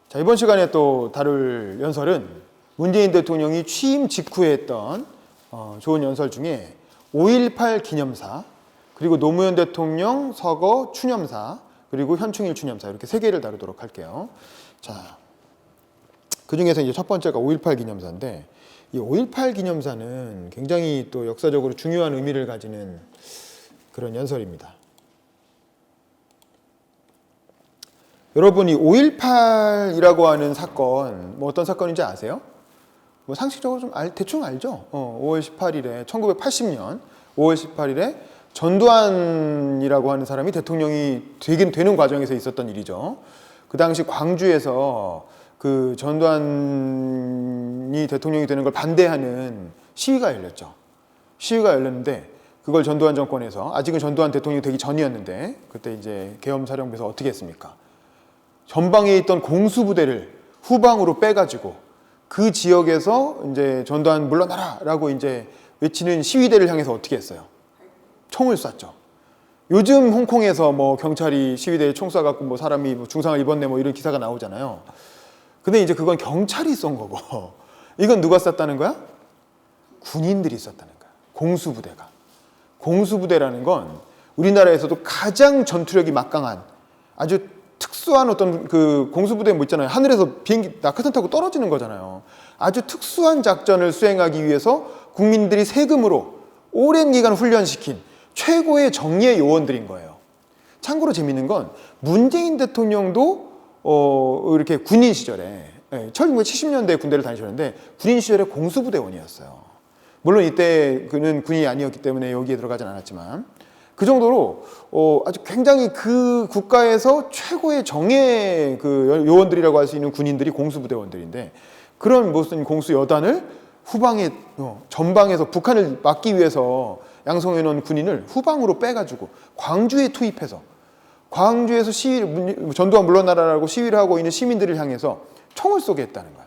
자, 이번 시간에 또 다룰 연설은 문재인 대통령이 취임 직후에 했던 좋은 연설 중에 5.18 기념사, 그리고 노무현 대통령 서거 추념사, 그리고 현충일 추념사, 이렇게 세 개를 다루도록 할게요. 자, 그 중에서 이제 첫 번째가 5.18 기념사인데, 이 5.18 기념사는 굉장히 또 역사적으로 중요한 의미를 가지는 그런 연설입니다. 여러분이 5.18이라고 하는 사건, 뭐 어떤 사건인지 아세요? 뭐 상식적으로 좀 대충 알죠? 5월 18일에 1980년 5월 18일에 전두환이라고 하는 사람이 대통령이 되는 과정에서 있었던 일이죠. 그 당시 광주에서 그 전두환이 대통령이 되는 걸 반대하는 시위가 열렸죠. 시위가 열렸는데 그걸 전두환 정권에서, 아직은 전두환 대통령이 되기 전이었는데, 그때 이제 계엄사령부에서 어떻게 했습니까? 전방에 있던 공수부대를 후방으로 빼가지고 그 지역에서 이제 전두환 물러나라 라고 이제 외치는 시위대를 향해서 어떻게 했어요? 총을 쐈죠. 요즘 홍콩에서 뭐 경찰이 시위대에 총 쏴갖고 뭐 사람이 뭐 중상을 입었네 뭐 이런 기사가 나오잖아요. 근데 이제 그건 경찰이 쏜 거고, 이건 누가 쐈다는 거야? 군인들이 쐈다는 거야. 공수부대가. 공수부대라는 건 우리나라에서도 가장 전투력이 막강한 아주 특수한 어떤 그 공수부대 뭐 있잖아요. 하늘에서 비행기 낙하산 타고 떨어지는 거잖아요. 아주 특수한 작전을 수행하기 위해서 국민들이 세금으로 오랜 기간 훈련시킨 최고의 정예 요원들인 거예요. 참고로 재밌는 건 문재인 대통령도 이렇게 군인 시절에 1970년대에 군대를 다니셨는데 군인 시절에 공수부대원이었어요. 물론 이때 그는 군인이 아니었기 때문에 여기에 들어가진 않았지만 그 정도로 아주 굉장히 그 국가에서 최고의 정예 그 요원들이라고 할 수 있는 군인들이 공수부대원들인데, 그런 무슨 공수여단을 후방에 전방에서 북한을 막기 위해서 양성해 놓은 군인을 후방으로 빼가지고 광주에 투입해서 광주에서 전두환 물러나라라고 시위를 하고 있는 시민들을 향해서 총을 쏘게 했다는 거야.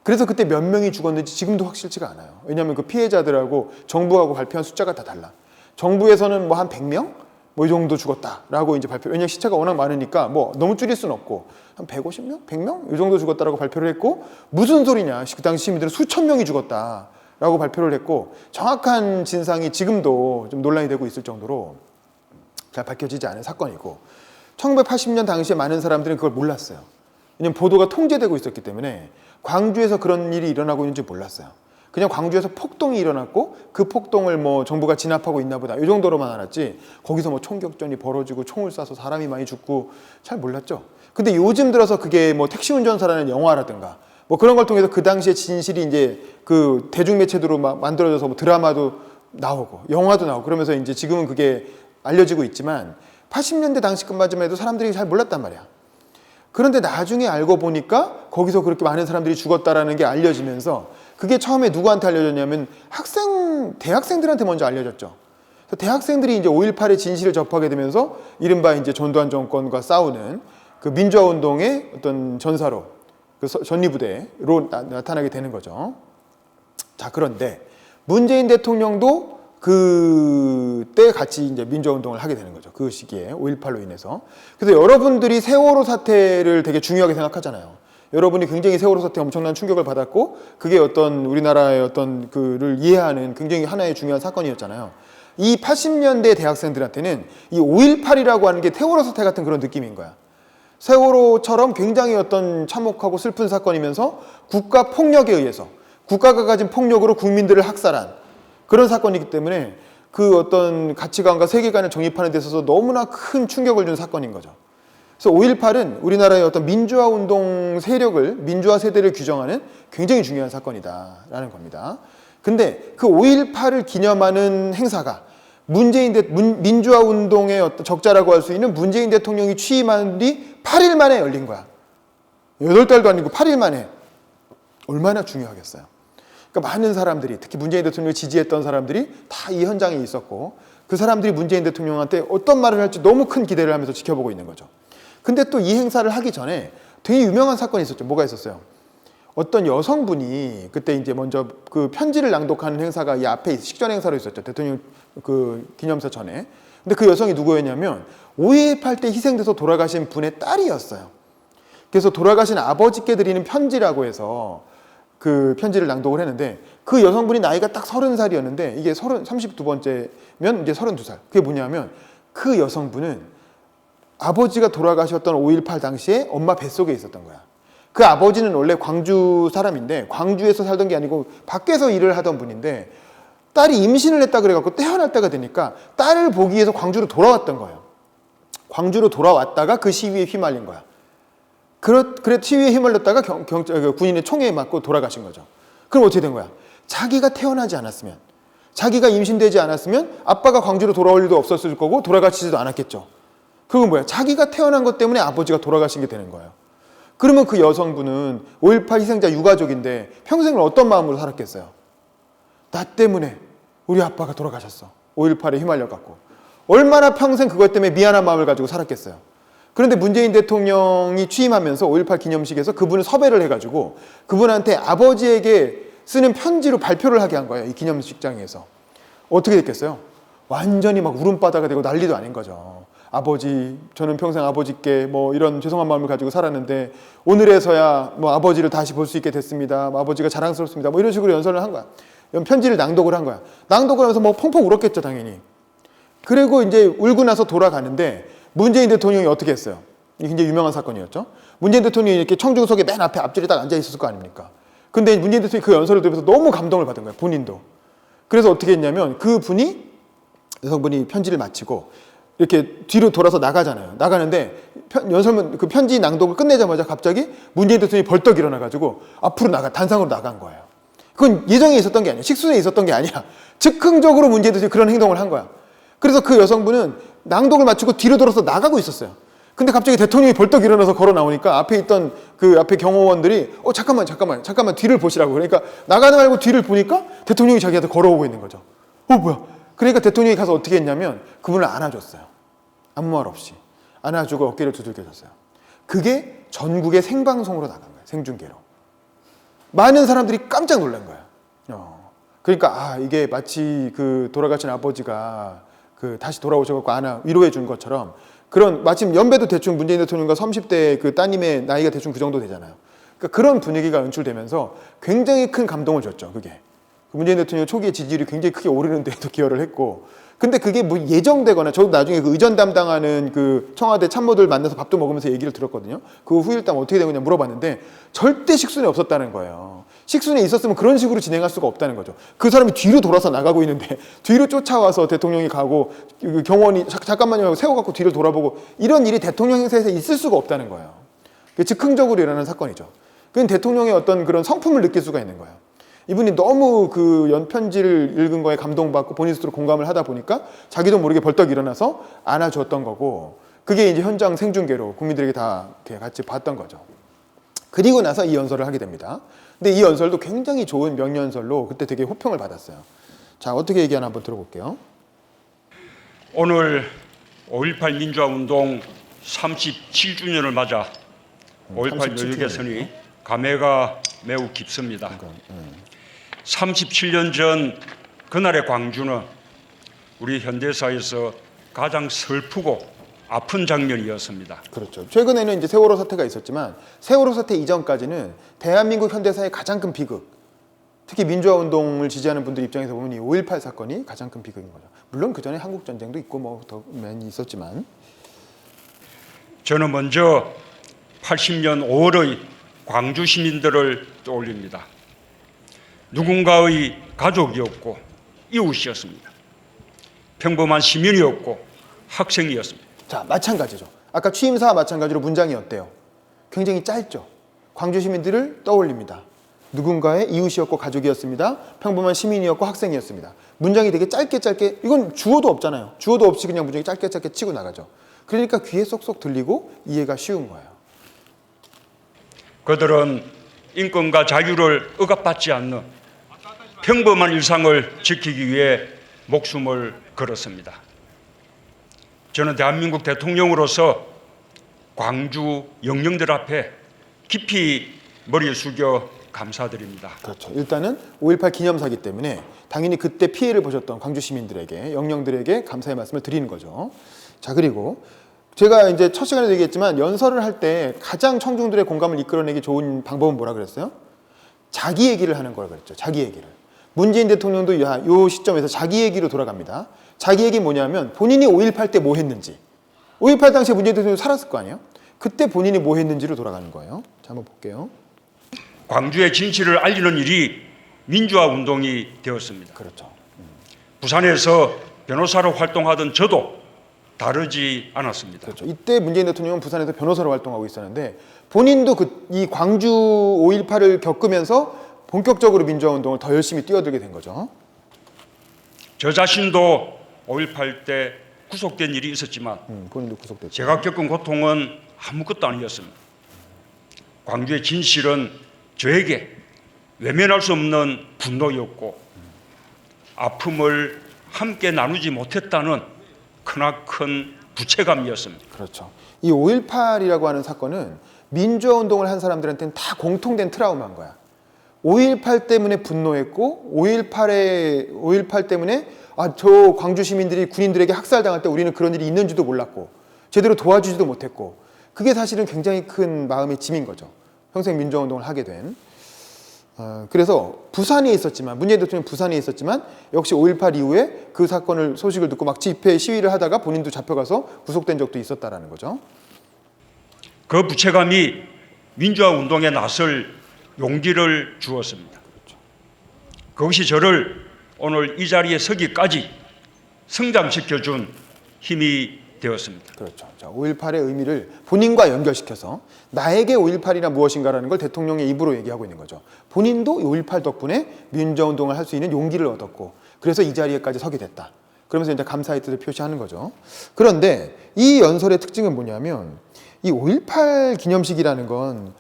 그래서 그때 몇 명이 죽었는지 지금도 확실치가 않아요. 왜냐하면 그 피해자들하고 정부하고 발표한 숫자가 다 달라. 정부에서는 뭐 한 100명? 뭐 이 정도 죽었다라고 이제 발표. 왜냐면 시체가 워낙 많으니까 뭐 너무 줄일 수는 없고 한 150명? 100명? 이 정도 죽었다라고 발표를 했고, 무슨 소리냐. 그 당시 시민들은 수천 명이 죽었다라고 발표를 했고, 정확한 진상이 지금도 좀 논란이 되고 있을 정도로 잘 밝혀지지 않은 사건이고, 1980년 당시에 많은 사람들은 그걸 몰랐어요. 왜냐면 보도가 통제되고 있었기 때문에 광주에서 그런 일이 일어나고 있는지 몰랐어요. 그냥 광주에서 폭동이 일어났고 그 폭동을 뭐 정부가 진압하고 있나 보다 이 정도로만 알았지, 거기서 뭐 총격전이 벌어지고 총을 쏴서 사람이 많이 죽고 잘 몰랐죠. 근데 요즘 들어서 그게 뭐 택시 운전사라는 영화라든가 뭐 그런 걸 통해서 그 당시의 진실이 이제 그 대중매체로 막 만들어져서 뭐 드라마도 나오고 영화도 나오고 그러면서 이제 지금은 그게 알려지고 있지만 80년대 당시까지만 해도 사람들이 잘 몰랐단 말이야. 그런데 나중에 알고 보니까 거기서 그렇게 많은 사람들이 죽었다라는 게 알려지면서, 그게 처음에 누구한테 알려졌냐면 대학생들한테 먼저 알려졌죠. 그래서 대학생들이 이제 5.18의 진실을 접하게 되면서 이른바 이제 전두환 정권과 싸우는 그 민주화 운동의 어떤 전사로, 그 전리부대로 나타나게 되는 거죠. 자, 그런데 문재인 대통령도 그때 같이 이제 민주화 운동을 하게 되는 거죠. 그 시기에 5.18로 인해서. 그래서 여러분들이 세월호 사태를 되게 중요하게 생각하잖아요. 여러분이 굉장히 세월호 사태에 엄청난 충격을 받았고, 그게 어떤 우리나라의 어떤 그를 이해하는 굉장히 하나의 중요한 사건이었잖아요. 이 80년대 대학생들한테는 이 5.18이라고 하는 게 세월호 사태 같은 그런 느낌인 거야. 세월호처럼 굉장히 어떤 참혹하고 슬픈 사건이면서 국가 폭력에 의해서, 국가가 가진 폭력으로 국민들을 학살한 그런 사건이기 때문에 그 어떤 가치관과 세계관을 정립하는 데 있어서 너무나 큰 충격을 준 사건인 거죠. 그래서 5.18은 우리나라의 어떤 민주화 운동 세력을, 민주화 세대를 규정하는 굉장히 중요한 사건이다라는 겁니다. 근데 그 5.18을 기념하는 행사가 민주화 운동의 어떤 적자라고 할 수 있는 문재인 대통령이 취임한 뒤 8일 만에 열린 거야. 8달도 아니고 8일 만에. 얼마나 중요하겠어요. 그러니까 많은 사람들이, 특히 문재인 대통령을 지지했던 사람들이 다 이 현장에 있었고, 그 사람들이 문재인 대통령한테 어떤 말을 할지 너무 큰 기대를 하면서 지켜보고 있는 거죠. 근데 또 이 행사를 하기 전에 되게 유명한 사건이 있었죠. 뭐가 있었어요? 어떤 여성분이 그때 이제 먼저 그 편지를 낭독하는 행사가 이 앞에 식전 행사로 있었죠. 대통령 그 기념사 전에. 근데 그 여성이 누구였냐면 5.18 때 희생돼서 돌아가신 분의 딸이었어요. 그래서 돌아가신 아버지께 드리는 편지라고 해서 그 편지를 낭독을 했는데, 그 여성분이 나이가 딱 30살이었는데 이게 32번째면 이제 32살. 그게 뭐냐면 그 여성분은 아버지가 돌아가셨던 5.18 당시에 엄마 뱃속에 있었던 거야. 그 아버지는 원래 광주 사람인데 광주에서 살던 게 아니고 밖에서 일을 하던 분인데, 딸이 임신을 했다 그래갖고 태어날 때가 되니까 딸을 보기 위해서 광주로 돌아왔던 거예요. 광주로 돌아왔다가 그 시위에 휘말린 거야. 그래 시위에 휘말렸다가 군인의 총에 맞고 돌아가신 거죠. 그럼 어떻게 된 거야? 자기가 태어나지 않았으면, 자기가 임신되지 않았으면 아빠가 광주로 돌아올 일도 없었을 거고 돌아가시지도 않았겠죠. 그건 뭐야? 자기가 태어난 것 때문에 아버지가 돌아가신 게 되는 거예요. 그러면 그 여성분은 5.18 희생자 유가족인데 평생을 어떤 마음으로 살았겠어요? 나 때문에 우리 아빠가 돌아가셨어. 5.18에 휘말려갖고. 얼마나 평생 그것 때문에 미안한 마음을 가지고 살았겠어요. 그런데 문재인 대통령이 취임하면서 5.18 기념식에서 그분을 섭외를 해가지고 그분한테 아버지에게 쓰는 편지로 발표를 하게 한 거예요. 이 기념식장에서. 어떻게 됐겠어요? 완전히 막 울음바다가 되고 난리도 아닌 거죠. 아버지, 저는 평생 아버지께 뭐 이런 죄송한 마음을 가지고 살았는데 오늘에서야 뭐 아버지를 다시 볼 수 있게 됐습니다. 뭐 아버지가 자랑스럽습니다. 뭐 이런 식으로 연설을 한 거야. 편지를 낭독을 한 거야. 낭독을 하면서 뭐 펑펑 울었겠죠, 당연히. 그리고 이제 울고 나서 돌아가는데 문재인 대통령이 어떻게 했어요? 이게 굉장히 유명한 사건이었죠. 문재인 대통령이 이렇게 청중석에 맨 앞에 앞줄에 딱 앉아 있었을 거 아닙니까? 근데 문재인 대통령이 그 연설을 들으면서 너무 감동을 받은 거예요, 본인도. 그래서 어떻게 했냐면 그 분이, 여성분이 편지를 마치고 이렇게 뒤로 돌아서 나가잖아요. 나가는데 그 편지 낭독을 끝내자마자 갑자기 문재인 대통령이 벌떡 일어나가지고 앞으로 단상으로 나간 거예요. 그건 예정에 있었던 게 아니야. 식순에 있었던 게 아니야. 즉흥적으로 문재인 대통령이 그런 행동을 한 거야. 그래서 그 여성분은 낭독을 마치고 뒤로 돌아서 나가고 있었어요. 근데 갑자기 대통령이 벌떡 일어나서 걸어 나오니까 앞에 있던 그 앞에 경호원들이 잠깐만 뒤를 보시라고. 그러니까 나가지 말고 뒤를 보니까 대통령이 자기한테 걸어오고 있는 거죠. 뭐야? 그러니까 대통령이 가서 어떻게 했냐면 그분을 안아줬어요. 아무 말 없이 안아주고 어깨를 두들겨줬어요. 그게 전국의 생방송으로 나간 거예요. 생중계로. 많은 사람들이 깜짝 놀란 거예요. 그러니까 이게 마치 그 돌아가신 아버지가 그 다시 돌아오셔갖고 위로해 준 것처럼, 그런 마침 연배도 대충 문재인 대통령과 30대 그 따님의 나이가 대충 그 정도 되잖아요. 그러니까 그런 분위기가 연출되면서 굉장히 큰 감동을 줬죠. 그게 문재인 대통령 초기에 지지율이 굉장히 크게 오르는 데에도 기여를 했고, 근데 그게 뭐 예정되거나, 저도 나중에 그 의전 담당하는 그 청와대 참모들 만나서 밥도 먹으면서 얘기를 들었거든요. 그 후일담 어떻게 된 거냐 물어봤는데 절대 식순에 없었다는 거예요. 식순에 있었으면 그런 식으로 진행할 수가 없다는 거죠. 그 사람이 뒤로 돌아서 나가고 있는데 뒤로 쫓아와서 대통령이 가고 경호원이 잠깐만요 하고 세워갖고 뒤를 돌아보고, 이런 일이 대통령 행사에서 있을 수가 없다는 거예요. 즉흥적으로 일어나는 사건이죠. 그건 대통령의 어떤 그런 성품을 느낄 수가 있는 거예요. 이분이 너무 그 연편지를 읽은 거에 감동받고 본인 스스로 공감을 하다 보니까 자기도 모르게 벌떡 일어나서 안아줬던 거고, 그게 이제 현장 생중계로 국민들에게 다 같이 봤던 거죠. 그리고 나서 이 연설을 하게 됩니다. 근데 이 연설도 굉장히 좋은 명연설로 그때 되게 호평을 받았어요. 자, 어떻게 얘기하나 한번 들어볼게요. 오늘 5.18 민주화운동 37주년을 맞아 5.18 여유개선이 감회가 매우 깊습니다. 37년 전 그날의 광주는 우리 현대사에서 가장 슬프고 아픈 장면이었습니다. 그렇죠. 최근에는 이제 세월호 사태가 있었지만 세월호 사태 이전까지는 대한민국 현대사의 가장 큰 비극, 특히 민주화 운동을 지지하는 분들 입장에서 보면 이 5.18 사건이 가장 큰 비극인 거죠. 물론 그 전에 한국 전쟁도 있고 뭐 더 많이 있었지만, 저는 먼저 80년 5월의 광주 시민들을 떠올립니다. 누군가의 가족이었고 이웃이었습니다. 평범한 시민이었고 학생이었습니다. 자, 마찬가지죠. 아까 취임사와 마찬가지로 문장이 어때요? 굉장히 짧죠. 광주 시민들을 떠올립니다. 누군가의 이웃이었고 가족이었습니다. 평범한 시민이었고 학생이었습니다. 문장이 되게 짧게, 이건 주어도 없잖아요. 주어도 없이 그냥 문장이 짧게 치고 나가죠. 그러니까 귀에 쏙쏙 들리고 이해가 쉬운 거예요. 그들은 인권과 자유를 억압받지 않는 평범한 일상을 지키기 위해 목숨을 걸었습니다. 저는 대한민국 대통령으로서 광주 영령들 앞에 깊이 머리 숙여 감사드립니다. 그렇죠. 일단은 5.18 기념사기 때문에 당연히 그때 피해를 보셨던 광주 시민들에게, 영령들에게 감사의 말씀을 드리는 거죠. 자, 그리고 제가 이제 첫 시간에도 얘기했지만 연설을 할 때 가장 청중들의 공감을 이끌어내기 좋은 방법은 뭐라 그랬어요? 자기 얘기를 하는 거라 그랬죠. 자기 얘기를. 문재인 대통령도 이 시점에서 자기 얘기로 돌아갑니다. 자기 얘기 뭐냐면 본인이 5.18 때 뭐 했는지. 5.18 당시에 문재인 대통령이 살았을 거 아니에요? 그때 본인이 뭐 했는지로 돌아가는 거예요. 자, 한번 볼게요. 광주의 진실을 알리는 일이 민주화 운동이 되었습니다. 그렇죠. 부산에서 변호사로 활동하던 저도 다르지 않았습니다. 그렇죠. 이때 문재인 대통령은 부산에서 변호사로 활동하고 있었는데 본인도 이 광주 5.18을 겪으면서 본격적으로 민주화 운동을 더 열심히 뛰어들게 된 거죠. 저 자신도 5.18 때 구속된 일이 있었지만 본인도 구속됐죠. 제가 겪은 고통은 아무것도 아니었습니다. 광주의 진실은 저에게 외면할 수 없는 분노였고 아픔을 함께 나누지 못했다는 크나큰 부채감이었습니다. 그렇죠. 이 5.18이라고 하는 사건은 민주화 운동을 한 사람들한테는 다 공통된 트라우마인 거야. 5.18 때문에 분노했고 5.18 때문에 저 광주 시민들이 군인들에게 학살당할 때 우리는 그런 일이 있는지도 몰랐고 제대로 도와주지도 못했고 그게 사실은 굉장히 큰 마음의 짐인 거죠. 평생 민주화 운동을 하게 된. 그래서 부산에 있었지만 문재인 대통령 부산에 있었지만 역시 5.18 이후에 그 사건을 소식을 듣고 막 집회 시위를 하다가 본인도 잡혀가서 구속된 적도 있었다라는 거죠. 그 부채감이 민주화 운동에 나설 용기를 주었습니다. 그것이 저를 오늘 이 자리에 서기까지 성장시켜준 힘이 되었습니다. 그렇죠. 자, 5.18의 의미를 본인과 연결시켜서 나에게 5.18이란 무엇인가라는 걸 대통령의 입으로 얘기하고 있는 거죠. 본인도 5.18 덕분에 민주화 운동을 할 수 있는 용기를 얻었고 그래서 이 자리에까지 서게 됐다. 그러면서 이제 감사의 뜻을 표시하는 거죠. 그런데 이 연설의 특징은 뭐냐면 이 5.18 기념식이라는 건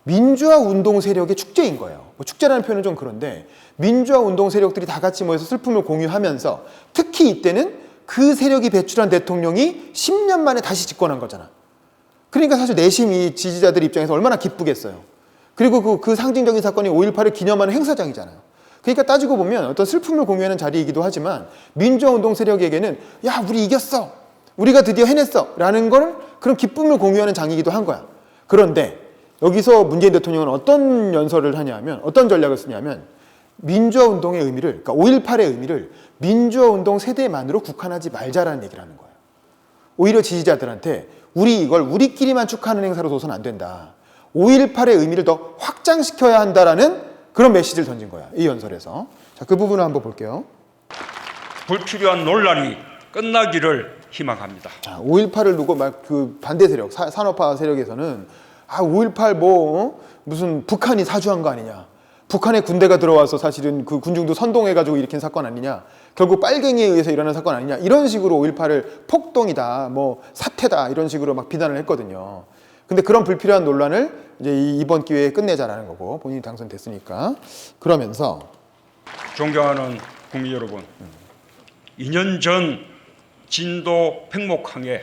민주화 운동 세력의 축제인 거예요. 뭐 축제라는 표현은 좀 그런데 민주화 운동 세력들이 다 같이 모여서 슬픔을 공유하면서 특히 이때는 그 세력이 배출한 대통령이 10년 만에 다시 집권한 거잖아. 그러니까 사실 내심이 지지자들 입장에서 얼마나 기쁘겠어요. 그리고 그 상징적인 사건이 5.18을 기념하는 행사장이잖아요. 그러니까 따지고 보면 어떤 슬픔을 공유하는 자리이기도 하지만 민주화 운동 세력에게는 야, 우리 이겼어. 우리가 드디어 해냈어. 라는 걸 그런 기쁨을 공유하는 장이기도 한 거야. 그런데 여기서 문재인 대통령은 어떤 연설을 하냐면 어떤 전략을 쓰냐면 민주화 운동의 의미를 그러니까 5.18의 의미를 민주화 운동 세대만으로 국한하지 말자라는 얘기를 하는 거예요. 오히려 지지자들한테 우리 이걸 우리끼리만 축하하는 행사로 둬서는 안 된다. 5.18의 의미를 더 확장시켜야 한다라는 그런 메시지를 던진 거야. 이 연설에서. 자, 그 부분을 한번 볼게요. 불필요한 논란이 끝나기를 희망합니다. 자, 5.18을 두고 막 그 반대 세력, 산업화 세력에서는 5.18 무슨 북한이 사주한 거 아니냐. 북한에 군대가 들어와서 사실은 그 군중도 선동해가지고 일으킨 사건 아니냐. 결국 빨갱이에 의해서 일어난 사건 아니냐. 이런 식으로 5.18을 폭동이다, 뭐 사태다 이런 식으로 막 비난을 했거든요. 근데 그런 불필요한 논란을 이제 이번 기회에 끝내자라는 거고 본인이 당선됐으니까. 그러면서 존경하는 국민 여러분, 2년 전 진도 팽목항에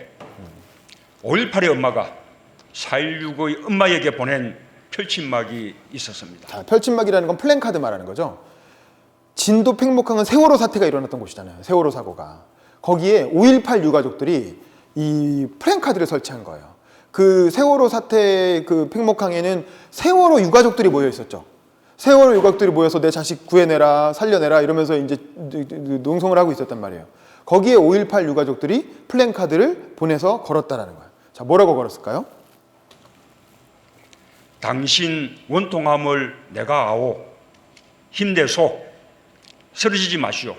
5.18의 엄마가 4.16의 엄마에게 보낸 펼침막이 있었습니다. 자, 펼침막이라는 건 플랜카드 말하는 거죠. 진도 팽목항은 세월호 사태가 일어났던 곳이잖아요. 세월호 사고가. 거기에 5.18 유가족들이 이 플랜카드를 설치한 거예요. 그 세월호 사태 그 팽목항에는 세월호 유가족들이 모여 있었죠. 세월호 유가족들이 모여서 내 자식 구해내라, 살려내라 이러면서 이제 농성을 하고 있었단 말이에요. 거기에 5.18 유가족들이 플랜카드를 보내서 걸었다라는 거예요. 자, 뭐라고 걸었을까요? 당신 원통함을 내가 아오, 힘내소, 쓰러지지 마시오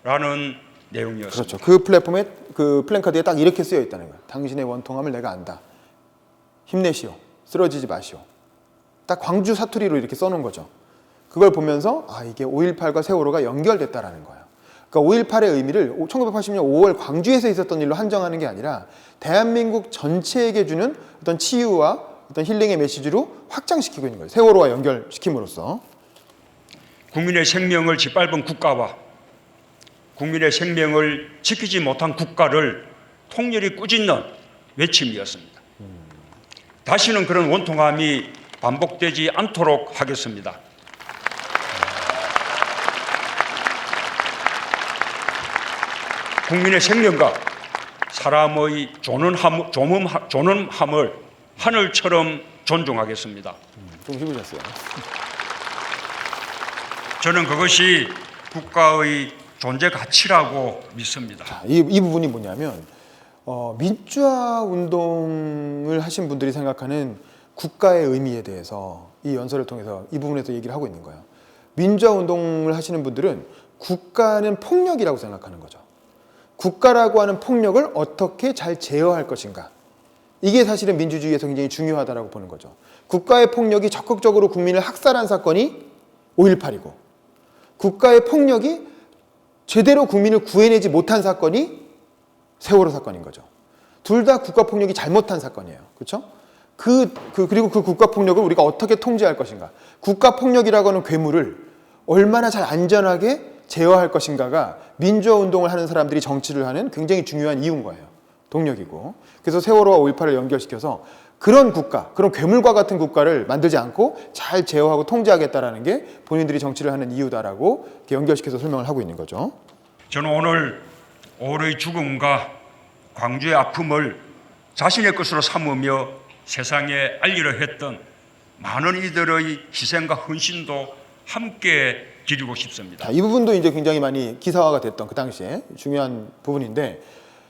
라는 내용이었습니다. 그렇죠. 그 플랫폼에 그 플랜카드에 딱 이렇게 쓰여 있다는 거예요. 당신의 원통함을 내가 안다. 힘내시오. 쓰러지지 마시오. 딱 광주 사투리로 이렇게 써놓은 거죠. 그걸 보면서 이게 5.18과 세월호가 연결됐다라는 거예요. 그러니까 5.18의 의미를 1980년 5월 광주에서 있었던 일로 한정하는 게 아니라 대한민국 전체에게 주는 어떤 치유와 어떤 힐링의 메시지로 확장시키고 있는 거예요. 세월호와 연결시킴으로써. 국민의 생명을 짓밟은 국가와 국민의 생명을 지키지 못한 국가를 통렬히 꾸짖는 외침이었습니다. 다시는 그런 원통함이 반복되지 않도록 하겠습니다. 국민의 생명과 사람의 존엄함을 하늘처럼 존중하겠습니다. 좀 힘드셨어요. 저는 그것이 국가의 존재 가치라고 믿습니다. 자, 이 부분이 뭐냐면 민주화 운동을 하신 분들이 생각하는 국가의 의미에 대해서 이 연설을 통해서 이 부분에서 얘기를 하고 있는 거예요. 민주화 운동을 하시는 분들은 국가는 폭력이라고 생각하는 거죠. 국가라고 하는 폭력을 어떻게 잘 제어할 것인가. 이게 사실은 민주주의에서 굉장히 중요하다고 보는 거죠. 국가의 폭력이 적극적으로 국민을 학살한 사건이 5.18이고 국가의 폭력이 제대로 국민을 구해내지 못한 사건이 세월호 사건인 거죠. 둘 다 국가 폭력이 잘못한 사건이에요. 그렇죠? 그리고 그 국가 폭력을 우리가 어떻게 통제할 것인가. 국가 폭력이라고 하는 괴물을 얼마나 잘 안전하게 제어할 것인가가 민주화 운동을 하는 사람들이 정치를 하는 굉장히 중요한 이유인 거예요. 동력이고. 그래서 세월호와 5.18을 연결시켜서 그런 국가, 그런 괴물과 같은 국가를 만들지 않고 잘 제어하고 통제하겠다라는 게 본인들이 정치를 하는 이유다라고 이렇게 연결시켜서 설명을 하고 있는 거죠. 저는 오늘 5월의 죽음과 광주의 아픔을 자신의 것으로 삼으며 세상에 알리려 했던 많은 이들의 희생과 헌신도 함께 기리고 싶습니다. 자, 이 부분도 이제 굉장히 많이 기사화가 됐던 그 당시에 중요한 부분인데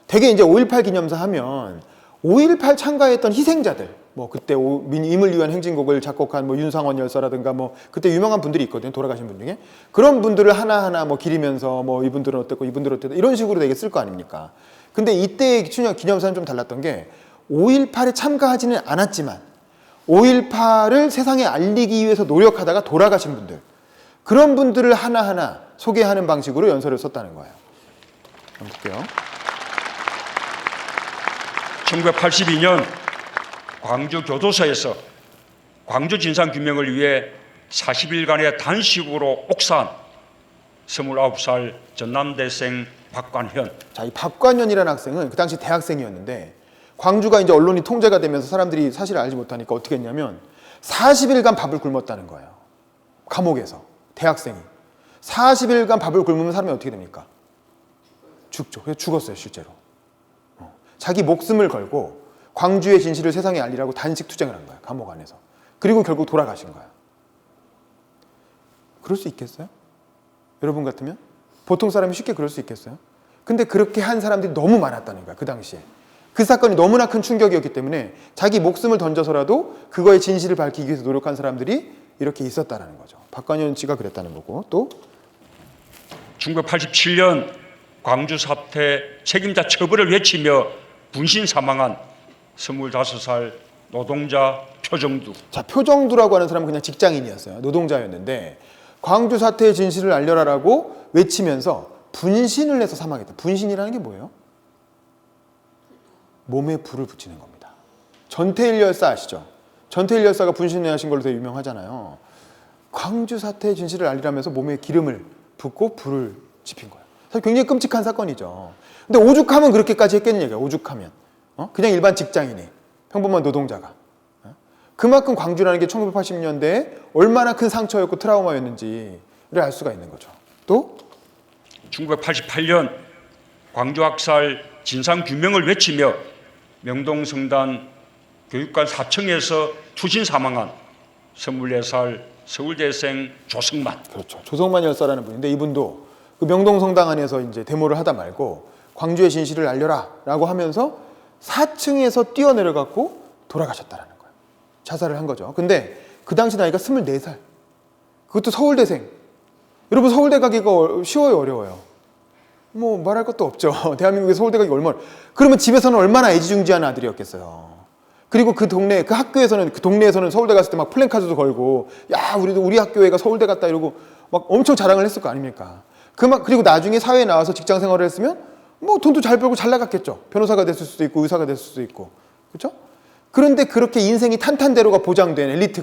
되게 이제 5.18 기념사 하면 5.18 참가했던 희생자들, 뭐 그때 임을 위한 행진곡을 작곡한 뭐 윤상원 열사라든가 뭐 그때 유명한 분들이 있거든요. 돌아가신 분 중에. 그런 분들을 하나하나 뭐 기리면서 뭐 이분들은 어땠고 이분들은 어땠다 이런 식으로 되게 쓸 거 아닙니까? 근데 이때 기념사는 좀 달랐던 게 5.18에 참가하지는 않았지만 5.18을 세상에 알리기 위해서 노력하다가 돌아가신 분들, 그런 분들을 하나하나 소개하는 방식으로 연설을 썼다는 거예요. 한번 볼게요. 1982년 광주 교도소에서 광주 진상규명을 위해 40일간의 단식으로 옥사한 29살 전남대생 박관현. 자, 이 박관현이라는 학생은 그 당시 대학생이었는데 광주가 이제 언론이 통제가 되면서 사람들이 사실을 알지 못하니까 어떻게 했냐면 40일간 밥을 굶었다는 거예요. 감옥에서 대학생이 40일간 밥을 굶으면 사람이 어떻게 됩니까? 죽죠. 그래서 죽었어요, 실제로. 자기 목숨을 걸고 광주의 진실을 세상에 알리라고 단식 투쟁을 한 거예요. 감옥 안에서. 그리고 결국 돌아가신 거예요. 그럴 수 있겠어요? 여러분 같으면? 보통 사람이 쉽게 그럴 수 있겠어요? 근데 그렇게 한 사람들이 너무 많았다는 거야, 그 당시에. 그 사건이 너무나 큰 충격이었기 때문에 자기 목숨을 던져서라도 그거의 진실을 밝히기 위해서 노력한 사람들이 이렇게 있었다는 거죠. 박관현 씨가 그랬다는 거고. 또 1987년 광주 사태 책임자 처벌을 외치며 분신 사망한 25살 노동자 표정두. 자, 표정두라고 하는 사람은 그냥 직장인이었어요. 노동자였는데 광주 사태의 진실을 알려라라고 외치면서 분신을 해서 사망했다. 분신이라는 게 뭐예요? 몸에 불을 붙이는 겁니다. 전태일 열사 아시죠? 전태일 열사가 분신을 하신 걸로 되게 유명하잖아요. 광주 사태의 진실을 알리라면서 몸에 기름을 붓고 불을 지핀 거예요. 사실 굉장히 끔찍한 사건이죠. 근데 오죽하면 그렇게까지 했겠는 얘기예요. 오죽하면. 그냥 일반 직장인이, 평범한 노동자가. 그만큼 광주라는 게 1980년대에 얼마나 큰 상처였고 트라우마였는지를 알 수가 있는 거죠. 또 1988년 광주 학살 진상규명을 외치며 명동성단 교육관 4층에서 투신 사망한 24살 서울대생 조성만. 그렇죠. 조성만 열사라는 분인데 이분도 그 명동성당 안에서 이제 데모를 하다 말고 광주의 진실을 알려라라고 하면서 4층에서 뛰어내려갖고 돌아가셨다라는 거예요. 자살을 한 거죠. 근데 그 당시 나이가 24살. 그것도 서울대생. 여러분 서울대 가기가 쉬워요, 어려워요? 뭐 말할 것도 없죠. 대한민국에 서울대 가기가 얼마나. 그러면 집에서는 얼마나 애지중지한 아들이었겠어요. 그리고 그 동네, 그 학교에서는, 그 동네에서는 서울대 갔을 때 막 플랜카드도 걸고, 야, 우리 학교 애가 서울대 갔다 이러고 막 엄청 자랑을 했을 거 아닙니까? 그리고 나중에 사회에 나와서 직장 생활을 했으면 뭐 돈도 잘 벌고 잘 나갔겠죠. 변호사가 됐을 수도 있고 의사가 됐을 수도 있고. 그렇죠? 그런데 그렇게 인생이 탄탄대로가 보장된 엘리트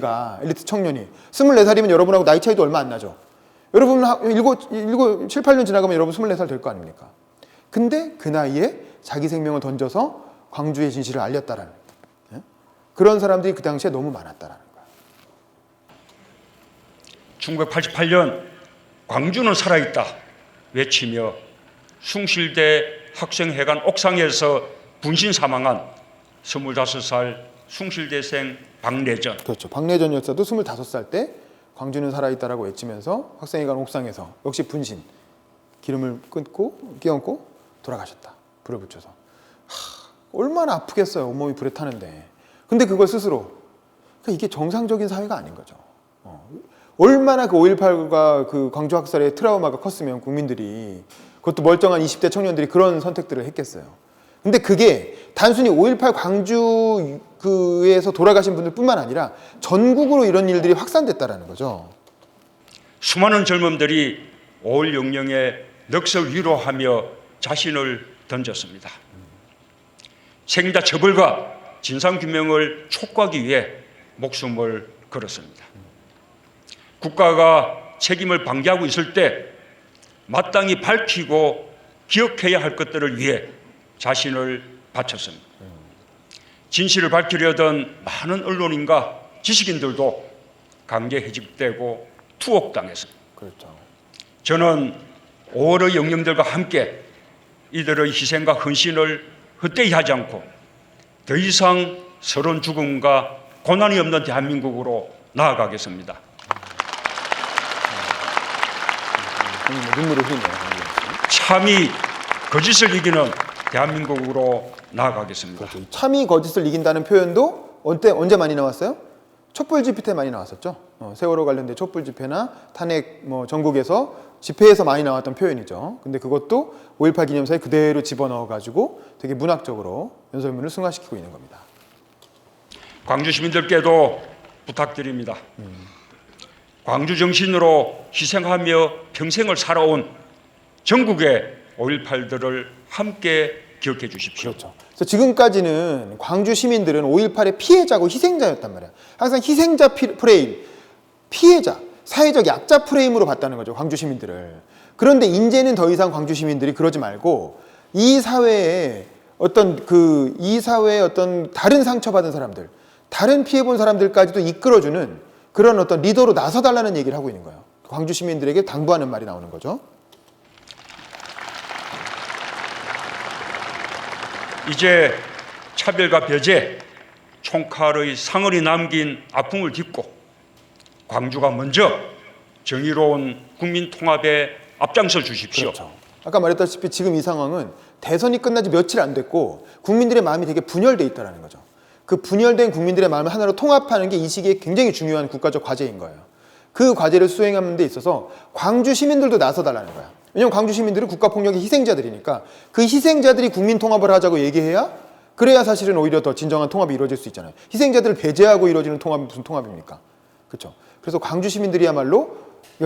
청년이 24살이면 여러분하고 나이 차이도 얼마 안 나죠. 여러분 7, 8년 지나가면 여러분 24살 될 거 아닙니까? 근데 그 나이에 자기 생명을 던져서 광주의 진실을 알렸다라는 그런 사람들이 그 당시에 너무 많았다라는 거예요. 1988년 광주는 살아있다 외치며 숭실대 학생회관 옥상에서 분신 사망한 25살 숭실대생 박내전. 그렇죠. 박내전 열사도 25살 때 광주는 살아있다라고 외치면서 학생회관 옥상에서 역시 분신, 기름을 끼얹고 돌아가셨다. 불을 붙여서. 얼마나 아프겠어요. 온몸이 불에 타는데. 근데 그걸 스스로. 그러니까 이게 정상적인 사회가 아닌 거죠. 얼마나 그 5.18과 그 광주 학살의 트라우마가 컸으면 국민들이, 그것도 멀쩡한 20대 청년들이 그런 선택들을 했겠어요. 근데 그게 단순히 5.18 광주에서 돌아가신 분들뿐만 아니라 전국으로 이런 일들이 확산됐다라는 거죠. 수많은 젊은들이 5.16 영령의 넋을 위로하며 자신을 던졌습니다. 책임자 처벌과 진상규명을 촉구하기 위해 목숨을 걸었습니다. 국가가 책임을 방기하고 있을 때 마땅히 밝히고 기억해야 할 것들을 위해 자신을 바쳤습니다. 진실을 밝히려던 많은 언론인과 지식인들도 강제 해직되고 투옥당했습니다. 그렇죠. 저는 5월의 영령들과 함께 이들의 희생과 헌신을 헛되이 하지 않고 더 이상 서러운 죽음과 고난이 없는 대한민국으로 나아가겠습니다. 눈물을 흘리네요. 참이 거짓을 이기는 대한민국으로 나아가겠습니다. 그렇죠. 참이 거짓을 이긴다는 표현도 언제 많이 나왔어요? 촛불 집회 때 많이 나왔었죠. 세월호 관련된 촛불 집회나 탄핵 전국에서 집회에서 많이 나왔던 표현이죠. 근데 그것도 5.18 기념사에 그대로 집어넣어가지고 되게 문학적으로 연설문을 승화시키고 있는 겁니다. 광주 시민들께도 부탁드립니다. 광주 정신으로 희생하며 평생을 살아온 전국의 5.18들을 함께 기억해 주십시오. 그렇죠. 그래서 지금까지는 광주 시민들은 5.18의 피해자고 희생자였단 말이야. 항상 희생자 프레임, 피해자, 사회적 약자 프레임으로 봤다는 거죠. 광주 시민들을. 그런데 이제는 더 이상 광주 시민들이 그러지 말고 이 사회에 어떤 다른 상처받은 사람들, 다른 피해본 사람들까지도 이끌어주는 그런 어떤 리더로 나서달라는 얘기를 하고 있는 거예요. 광주 시민들에게 당부하는 말이 나오는 거죠. 이제 차별과 배제, 총칼의 상흔이 남긴 아픔을 딛고 광주가 먼저 정의로운 국민 통합에 앞장서 주십시오. 그렇죠. 아까 말했다시피 지금 이 상황은 대선이 끝나지 며칠 안 됐고 국민들의 마음이 되게 분열돼 있다는 거죠. 그 분열된 국민들의 마음을 하나로 통합하는 게 이 시기에 굉장히 중요한 국가적 과제인 거예요. 그 과제를 수행하는 데 있어서 광주 시민들도 나서달라는 거야. 왜냐하면 광주 시민들은 국가폭력의 희생자들이니까 그 희생자들이 국민 통합을 하자고 얘기해야, 그래야 사실은 오히려 더 진정한 통합이 이루어질 수 있잖아요. 희생자들을 배제하고 이루어지는 통합이 무슨 통합입니까? 그렇죠. 그래서 광주 시민들이야말로,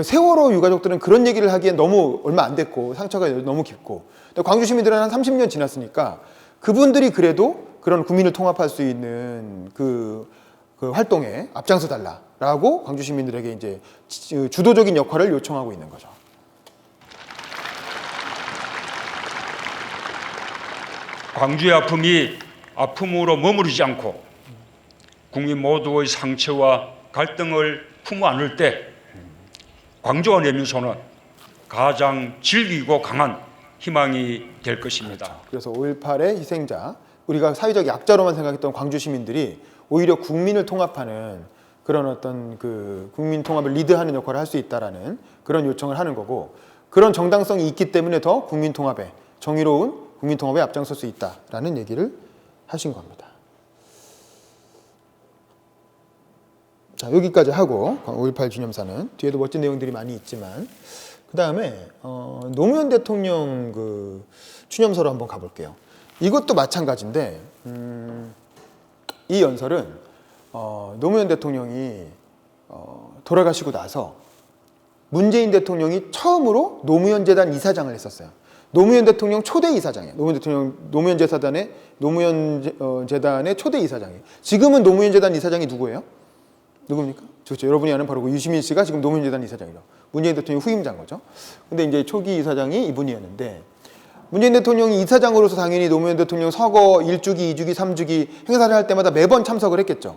세월호 유가족들은 그런 얘기를 하기엔 너무 얼마 안 됐고 상처가 너무 깊고, 근데 광주 시민들은 한 30년 지났으니까 그분들이 그래도 그런 국민을 통합할 수 있는 그 활동에 앞장서 달라라고 광주 시민들에게 이제 주도적인 역할을 요청하고 있는 거죠. 광주의 아픔이 아픔으로 머무르지 않고 국민 모두의 상처와 갈등을 품어 안을 때 광주와 내민소는 가장 질기고 강한 희망이 될 것입니다. 그래서 5.18의 희생자, 우리가 사회적 약자로만 생각했던 광주 시민들이 오히려 국민을 통합하는 그런 어떤 그 국민 통합을 리드하는 역할을 할 수 있다라는 그런 요청을 하는 거고, 그런 정당성이 있기 때문에 더 국민 통합에, 정의로운 국민 통합에 앞장설 수 있다라는 얘기를 하신 겁니다. 자, 여기까지 하고 5.18 기념사는 뒤에도 멋진 내용들이 많이 있지만, 그 다음에 노무현 대통령 그 추념서로 한번 가볼게요. 이것도 마찬가지인데 이 연설은 노무현 대통령이 돌아가시고 나서 문재인 대통령이 처음으로 노무현 재단 이사장을 했었어요. 노무현 대통령 초대 이사장이에요. 노무현 재단의 초대 이사장이에요. 지금은 노무현 재단 이사장이 누구예요? 누굽니까? 그렇죠. 여러분이 아는 바로 그 유시민 씨가 지금 노무현 재단 이사장이죠. 문재인 대통령 후임자인 거죠. 근데 이제 초기 이사장이 이분이었는데, 문재인 대통령이 이사장으로서 당연히 노무현 대통령 서거 1주기, 2주기, 3주기 행사를 할 때마다 매번 참석을 했겠죠.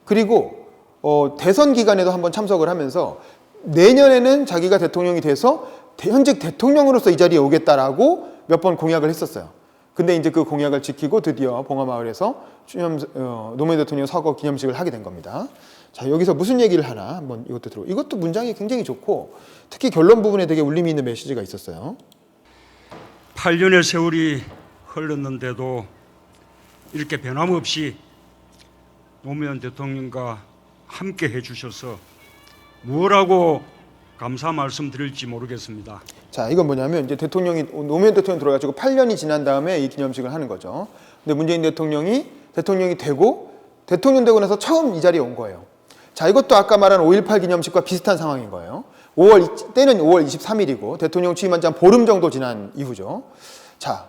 그리고 대선 기간에도 한번 참석을 하면서 내년에는 자기가 대통령이 돼서 현직 대통령으로서 이 자리에 오겠다라고 몇 번 공약을 했었어요. 근데 이제 그 공약을 지키고 드디어 봉화마을에서 노무현 대통령 서거 기념식을 하게 된 겁니다. 자, 여기서 무슨 얘기를 하나 한번 이것도 들어. 이것도 문장이 굉장히 좋고 특히 결론 부분에 되게 울림이 있는 메시지가 있었어요. 8년의 세월이 흘렀는데도 이렇게 변함없이 노무현 대통령과 함께 해주셔서 뭐라고 감사 말씀드릴지 모르겠습니다. 자, 이건 뭐냐면 이제 노무현 대통령 돌아가지고 8년이 지난 다음에 이 기념식을 하는 거죠. 근데 문재인 대통령이 대통령 되고 나서 처음 이 자리에 온 거예요. 자, 이것도 아까 말한 5.18 기념식과 비슷한 상황인 거예요. 때는 5월 23일이고 대통령 취임한 지 한 보름 정도 지난 이후죠. 자,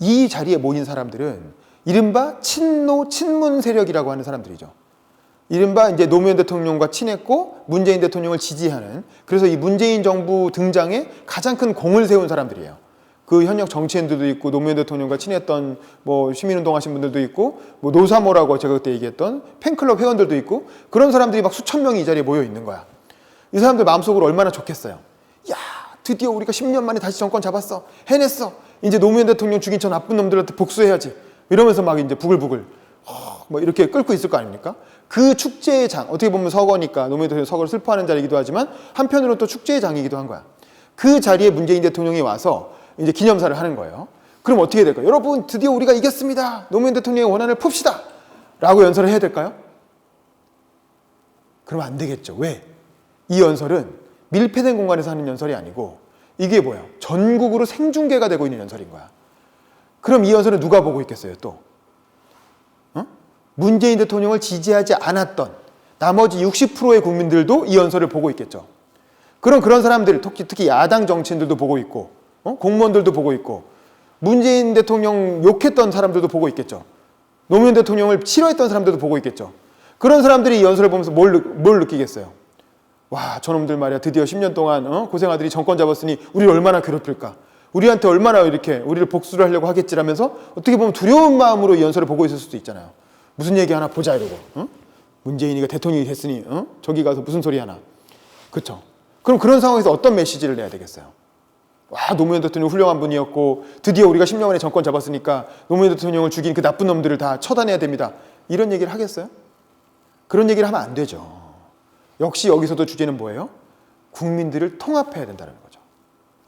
이 자리에 모인 사람들은 이른바 친문 세력이라고 하는 사람들이죠. 이른바 이제 노무현 대통령과 친했고 문재인 대통령을 지지하는, 그래서 이 문재인 정부 등장에 가장 큰 공을 세운 사람들이에요. 그 현역 정치인들도 있고 노무현 대통령과 친했던 뭐 시민운동하신 분들도 있고 뭐 노사모라고 제가 그때 얘기했던 팬클럽 회원들도 있고 그런 사람들이 막 수천 명이 이 자리에 모여 있는 거야. 이 사람들 마음속으로 얼마나 좋겠어요. 야, 드디어 우리가 10년 만에 다시 정권 잡았어. 해냈어. 이제 노무현 대통령 죽인 저 나쁜 놈들한테 복수해야지. 이러면서 막 이제 부글부글 뭐 이렇게 끓고 있을 거 아닙니까? 그 축제의 장, 어떻게 보면 서거니까 노무현 대통령 서거를 슬퍼하는 자리이기도 하지만 한편으로는 또 축제의 장이기도 한 거야. 그 자리에 문재인 대통령이 와서 이제 기념사를 하는 거예요. 그럼 어떻게 될까요? 여러분, 드디어 우리가 이겼습니다. 노무현 대통령의 원한을 풉시다. 라고 연설을 해야 될까요? 그러면 안 되겠죠. 왜? 이 연설은 밀폐된 공간에서 하는 연설이 아니고 이게 뭐야? 전국으로 생중계가 되고 있는 연설인 거야. 그럼 이 연설은 누가 보고 있겠어요, 또? 문재인 대통령을 지지하지 않았던 나머지 60%의 국민들도 이 연설을 보고 있겠죠. 그럼 그런 사람들, 특히 야당 정치인들도 보고 있고, 공무원들도 보고 있고, 문재인 대통령 욕했던 사람들도 보고 있겠죠. 노무현 대통령을 싫어했던 사람들도 보고 있겠죠. 그런 사람들이 이 연설을 보면서 뭘 느끼겠어요? 와, 저놈들 말이야. 드디어 10년 동안 고생하더니 정권 잡았으니 우리를 얼마나 괴롭힐까? 우리한테 얼마나 이렇게 우리를 복수를 하려고 하겠지라면서 어떻게 보면 두려운 마음으로 이 연설을 보고 있을 수도 있잖아요. 무슨 얘기 하나 보자 이러고. 문재인이가 대통령이 됐으니 저기 가서 무슨 소리 하나. 그렇죠? 그럼 그런 상황에서 어떤 메시지를 내야 되겠어요? 와, 노무현 대통령 훌륭한 분이었고 드디어 우리가 10년 만에 정권 잡았으니까 노무현 대통령을 죽인 그 나쁜 놈들을 다 처단해야 됩니다. 이런 얘기를 하겠어요? 그런 얘기를 하면 안 되죠. 역시 여기서도 주제는 뭐예요? 국민들을 통합해야 된다는 거죠.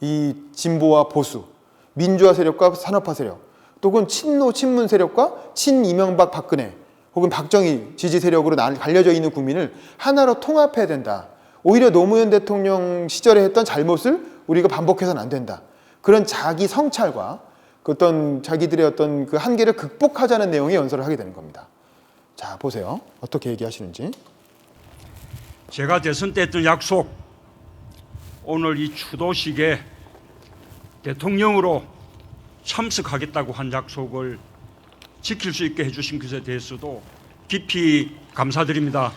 이 진보와 보수, 민주화 세력과 산업화 세력, 또는 친문 세력과 이명박 박근혜 혹은 박정희 지지 세력으로 갈려져 있는 국민을 하나로 통합해야 된다. 오히려 노무현 대통령 시절에 했던 잘못을 우리가 반복해서는 안 된다. 그런 자기 성찰과 자기들의 어떤 그 한계를 극복하자는 내용의 연설을 하게 되는 겁니다. 자, 보세요. 어떻게 얘기하시는지. 제가 대선 때 했던 약속, 오늘 이 추도식에 대통령으로 참석하겠다고 한 약속을 지킬 수 있게 해주신 것에 대해서도 깊이 감사드립니다.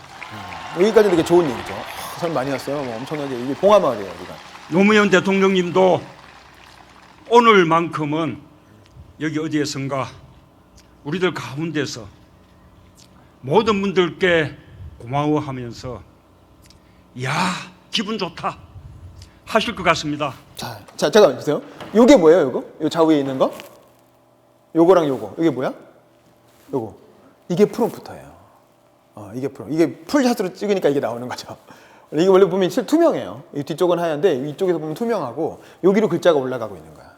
여기까지 되게 좋은 얘기죠. 사람 많이 왔어요. 뭐 엄청나게. 이게 봉화마을이에요, 여기가. 노무현 대통령님도 오늘만큼은 여기 어디에선가 우리들 가운데서 모든 분들께 고마워하면서 야, 기분 좋다 하실 것 같습니다. 자, 잠깐만 보세요. 요게 뭐예요, 요거? 요 좌우에 있는 거? 요거랑 요거. 이게 뭐야? 요거. 이게 프롬프터예요. 이게 이게 풀샷으로 찍으니까 이게 나오는 거죠. 이게 원래 보면 실 투명해요. 이 뒤쪽은 하얀데 이쪽에서 보면 투명하고 여기로 글자가 올라가고 있는 거야.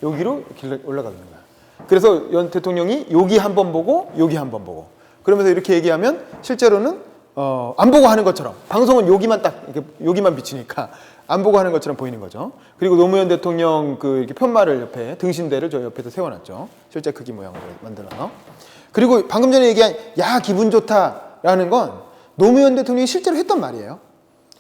여기로 올라가고 있는 거야. 그래서 연 대통령이 여기 한 번 보고 여기 한 번 보고 그러면서 이렇게 얘기하면 실제로는 안 보고 하는 것처럼, 방송은 여기만 딱 이렇게 여기만 비치니까 안 보고 하는 것처럼 보이는 거죠. 그리고 노무현 대통령 이렇게 편말을 옆에 등신대를 저 옆에서 세워놨죠. 실제 크기 모양으로 만들어서. 그리고 방금 전에 얘기한 야, 기분 좋다라는 건 노무현 대통령이 실제로 했던 말이에요.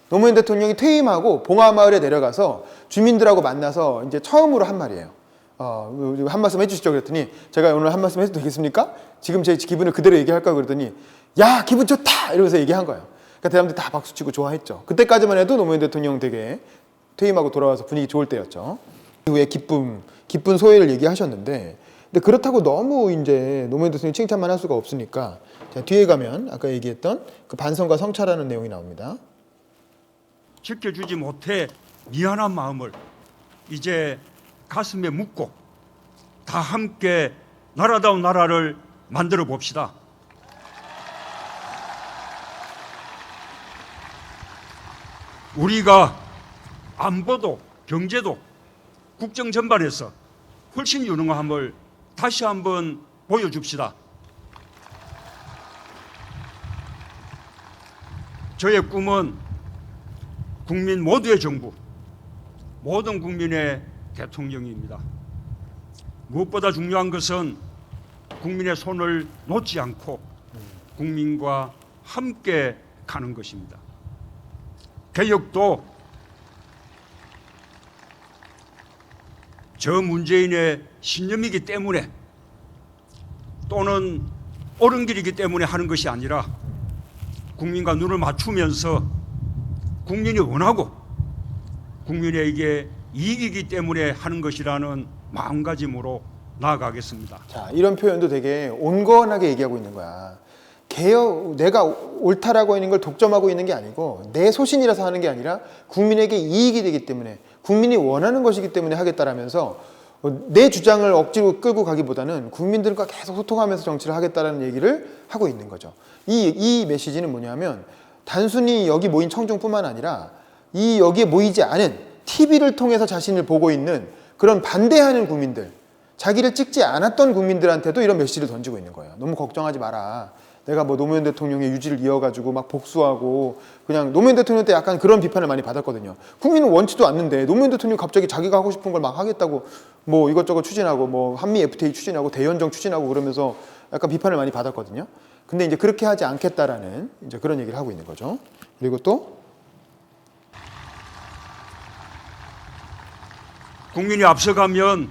노무현 대통령이 퇴임하고 봉화마을에 내려가서 주민들하고 만나서 이제 처음으로 한 말이에요. 한 말씀 해주시죠 그랬더니 제가 오늘 한 말씀 해도 되겠습니까? 지금 제 기분을 그대로 얘기할까 그랬더니 야, 기분 좋다 이러면서 얘기한 거예요. 그러니까 사람들이 다 박수치고 좋아했죠. 그때까지만 해도 노무현 대통령 되게 퇴임하고 돌아와서 분위기 좋을 때였죠. 이후에 기쁜 소회를 얘기하셨는데, 근데 그렇다고 너무 이제 노무현 대통령 칭찬만 할 수가 없으니까 자, 뒤에 가면 아까 얘기했던 그 반성과 성찰하는 내용이 나옵니다. 지켜주지 못해 미안한 마음을 이제 가슴에 묻고 다 함께 나라다운 나라를 만들어 봅시다. 우리가 안보도 경제도 국정 전반에서 훨씬 유능함을 다시 한번 보여줍시다. 저의 꿈은 국민 모두의 정부, 모든 국민의 대통령입니다. 무엇보다 중요한 것은 국민의 손을 놓지 않고 국민과 함께 가는 것입니다. 개혁도 저 문재인의 신념이기 때문에 또는 옳은 길이기 때문에 하는 것이 아니라 국민과 눈을 맞추면서 국민이 원하고 국민에게 이익이기 때문에 하는 것이라는 마음가짐으로 나아가겠습니다. 자, 이런 표현도 되게 온건하게 얘기하고 있는 거야. 개혁, 내가 옳다라고 있는 걸 독점하고 있는 게 아니고 내 소신이라서 하는 게 아니라 국민에게 이익이 되기 때문에 국민이 원하는 것이기 때문에 하겠다라면서 내 주장을 억지로 끌고 가기보다는 국민들과 계속 소통하면서 정치를 하겠다라는 얘기를 하고 있는 거죠. 이 메시지는 뭐냐면 단순히 여기 모인 청중뿐만 아니라 여기에 모이지 않은 TV를 통해서 자신을 보고 있는 그런 반대하는 국민들, 자기를 찍지 않았던 국민들한테도 이런 메시지를 던지고 있는 거예요. 너무 걱정하지 마라. 내가 뭐 노무현 대통령의 유지를 이어가지고 막 복수하고 그냥 노무현 대통령 때 약간 그런 비판을 많이 받았거든요. 국민은 원치도 않는데 노무현 대통령이 갑자기 자기가 하고 싶은 걸 막 하겠다고 뭐 이것저것 추진하고 뭐 한미 FTA 추진하고 대연정 추진하고 그러면서 약간 비판을 많이 받았거든요. 근데 이제 그렇게 하지 않겠다라는 이제 그런 얘기를 하고 있는 거죠. 그리고 또 국민이 앞서가면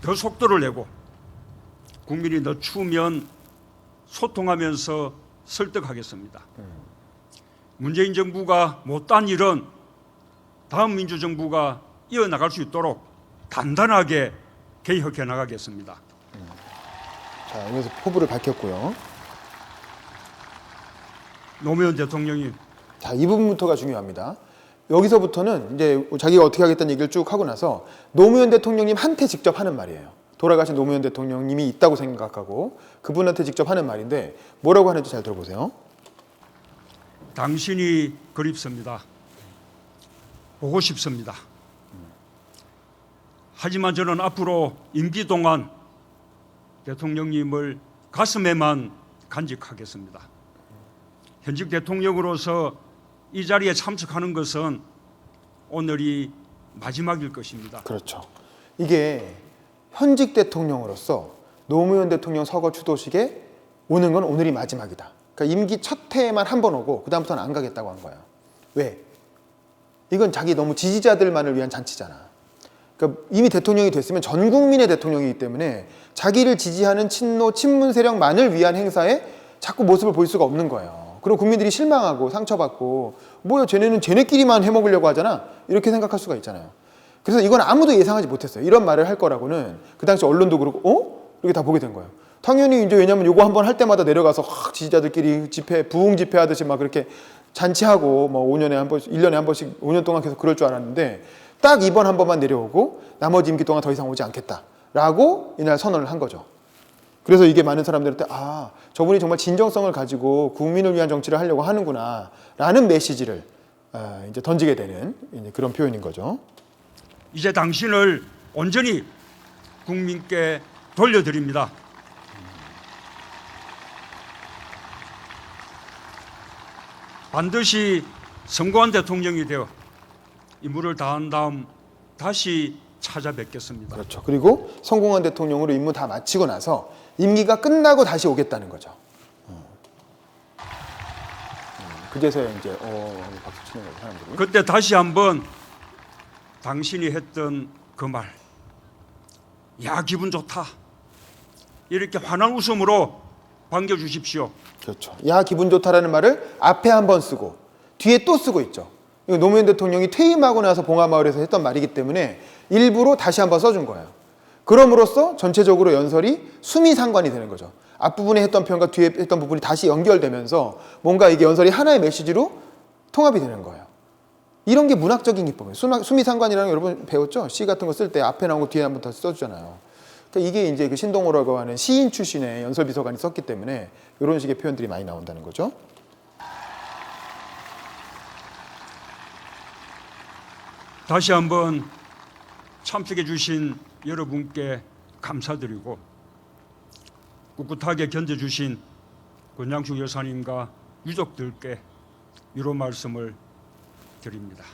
더 속도를 내고 국민이 늦추면 소통하면서 설득하겠습니다. 문재인 정부가 못한 일은 다음 민주정부가 이어나갈 수 있도록 단단하게 개혁해 나가겠습니다. 자, 여기서 포부를 밝혔고요. 노무현 대통령이 자, 이 부분부터가 중요합니다. 여기서부터는 이제 자기가 어떻게 하겠다는 얘기를 쭉 하고 나서 노무현 대통령님한테 직접 하는 말이에요. 돌아가신 노무현 대통령님이 있다고 생각하고 그분한테 직접 하는 말인데 뭐라고 하는지 잘 들어보세요. 당신이 그립습니다. 보고 싶습니다. 하지만 저는 앞으로 임기 동안 대통령님을 가슴에만 간직하겠습니다. 현직 대통령으로서 이 자리에 참석하는 것은 오늘이 마지막일 것입니다. 그렇죠. 이게 현직 대통령으로서 노무현 대통령 서거 추도식에 오는 건 오늘이 마지막이다. 그러니까 임기 첫 해에만 한 번 오고 그다음부터는 안 가겠다고 한 거예요. 왜? 이건 자기 너무 지지자들만을 위한 잔치잖아. 그러니까 이미 대통령이 됐으면 전 국민의 대통령이기 때문에 자기를 지지하는 친노 친문 세력만을 위한 행사에 자꾸 모습을 볼 수가 없는 거예요. 그리고 국민들이 실망하고 상처받고 뭐야 쟤네는 쟤네끼리만 해먹으려고 하잖아. 이렇게 생각할 수가 있잖아요. 그래서 이건 아무도 예상하지 못했어요. 이런 말을 할 거라고는 그 당시 언론도 그렇고 이렇게 다 보게 된 거예요. 당연히 이제 왜냐면 요거 한번 할 때마다 내려가서 지지자들끼리 집회 부흥 집회 하듯이 막 그렇게 잔치하고 뭐 5년에 한 번씩 1년에 한 번씩 5년 동안 계속 그럴 줄 알았는데 딱 이번 한 번만 내려오고 나머지 임기 동안 더 이상 오지 않겠다라고 이날 선언을 한 거죠. 그래서 이게 많은 사람들한테 저분이 정말 진정성을 가지고 국민을 위한 정치를 하려고 하는구나라는 메시지를 이제 던지게 되는 이제 그런 표현인 거죠. 이제 당신을 온전히 국민께 돌려드립니다. 반드시 성공한 대통령이 되어 임무를 다한 다음 다시 찾아뵙겠습니다. 그렇죠. 그리고 성공한 대통령으로 임무 다 마치고 나서 임기가 끝나고 다시 오겠다는 거죠. 그제서야 이제 박수 치는 거예요, 사람들이. 그때 다시 한번 당신이 했던 그 말, 야 기분 좋다, 이렇게 환한 웃음으로 반겨주십시오. 그렇죠. 야 기분 좋다라는 말을 앞에 한 번 쓰고 뒤에 또 쓰고 있죠. 이거 노무현 대통령이 퇴임하고 나서 봉하마을에서 했던 말이기 때문에 일부러 다시 한번 써준 거예요. 그럼으로써 전체적으로 연설이 수미상관이 되는 거죠. 앞부분에 했던 표현과 뒤에 했던 부분이 다시 연결되면서 뭔가 이게 연설이 하나의 메시지로 통합이 되는 거예요. 이런 게 문학적인 기법이에요. 수미상관이라는 거 여러분 배웠죠? 시 같은 거 쓸 때 앞에 나오고 뒤에 한번 더 써주잖아요. 그러니까 이게 이제 그 신동호라고 하는 시인 출신의 연설비서관이 썼기 때문에 이런 식의 표현들이 많이 나온다는 거죠. 다시 한번 참석해 주신 여러분께 감사드리고 꿋꿋하게 견뎌주신 권양숙 여사님과 유족들께 위로 말씀을 드립니다.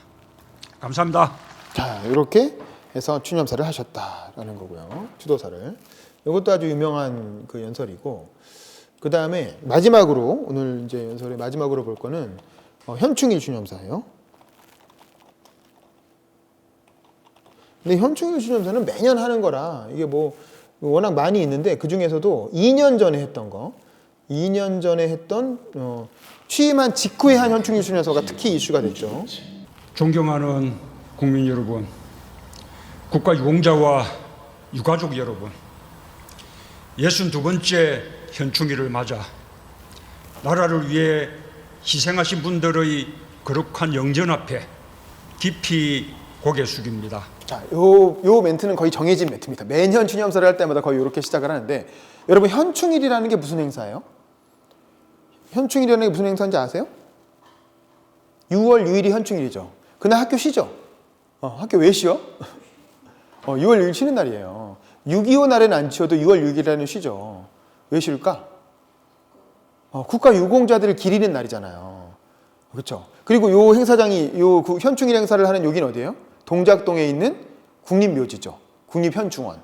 감사합니다. 자, 이렇게 해서 추념사를 하셨다라는 거고요. 추도사를. 이것도 아주 유명한 그 연설이고, 그 다음에 마지막으로 오늘 이제 연설의 마지막으로 볼 거는 현충일 추념사예요. 근데 현충일 추념사는 매년 하는 거라 이게 뭐 워낙 많이 있는데 그 중에서도 2년 전에 했던 거, 2년 전에 했던 취임한 직후에 한 현충일 추념사가 특히 이슈가 됐죠. 존경하는 국민 여러분, 국가 유공자와 유가족 여러분, 62번째 현충일을 맞아 나라를 위해 희생하신 분들의 거룩한 영전 앞에 깊이 고개 숙입니다. 자, 요 멘트는 거의 정해진 멘트입니다. 매년 추념사를 할 때마다 거의 이렇게 시작을 하는데, 여러분 현충일이라는 게 무슨 행사예요? 현충일이라는 게 무슨 행사인지 아세요? 6월 6일이 현충일이죠. 그날 학교 쉬죠? 학교 왜 쉬어? 6월 6일 쉬는 날이에요. 6.25 날에는 안 쉬어도 6월 6일에는 쉬죠. 왜 쉴까? 국가 유공자들을 기리는 날이잖아요. 그렇죠? 그리고 요 행사장이 그 현충일 행사를 하는 여기는 어디예요? 동작동에 있는 국립묘지죠. 국립현충원.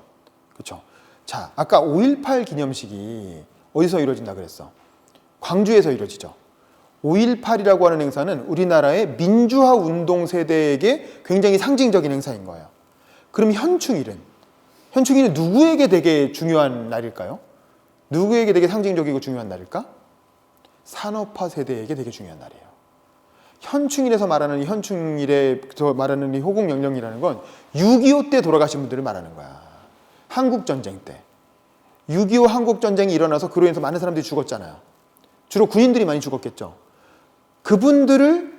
그렇죠? 자, 아까 5.18 기념식이 어디서 이루어진다 그랬어? 광주에서 이루어지죠. 5.18이라고 하는 행사는 우리나라의 민주화 운동 세대에게 굉장히 상징적인 행사인 거예요. 그럼 현충일은 누구에게 되게 중요한 날일까요? 누구에게 되게 상징적이고 중요한 날일까? 산업화 세대에게 되게 중요한 날이에요. 현충일에서 말하는 이 현충일에서 말하는 이 호국영령이라는 건 6.25 때 돌아가신 분들을 말하는 거야. 한국전쟁 때. 6.25 한국전쟁이 일어나서 그로 인해서 많은 사람들이 죽었잖아요. 주로 군인들이 많이 죽었겠죠. 그분들을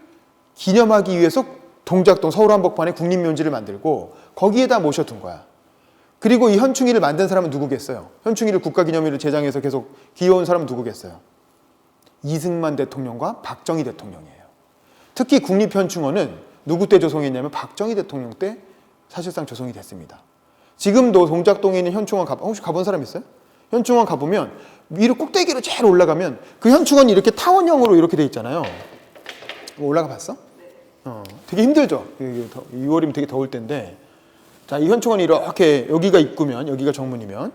기념하기 위해서 동작동 서울 한복판에 국립묘지를 만들고 거기에다 모셔둔 거야. 그리고 이 현충일을 만든 사람은 누구겠어요? 현충일을 국가기념일을 제정해서 계속 기여온 사람은 누구겠어요? 이승만 대통령과 박정희 대통령이에요. 특히 국립현충원은 누구 때 조성했냐면 박정희 대통령 때 사실상 조성이 됐습니다. 지금도 동작동에 있는 현충원 혹시 가본 사람 있어요? 현충원 가보면 위로 꼭대기로 제일 올라가면 그 현충원이 이렇게 타원형으로 이렇게 돼 있잖아요. 올라가 봤어? 되게 힘들죠. 6월이면 되게 더울 때인데, 자, 이 현충원이 이렇게 여기가 입구면 여기가 정문이면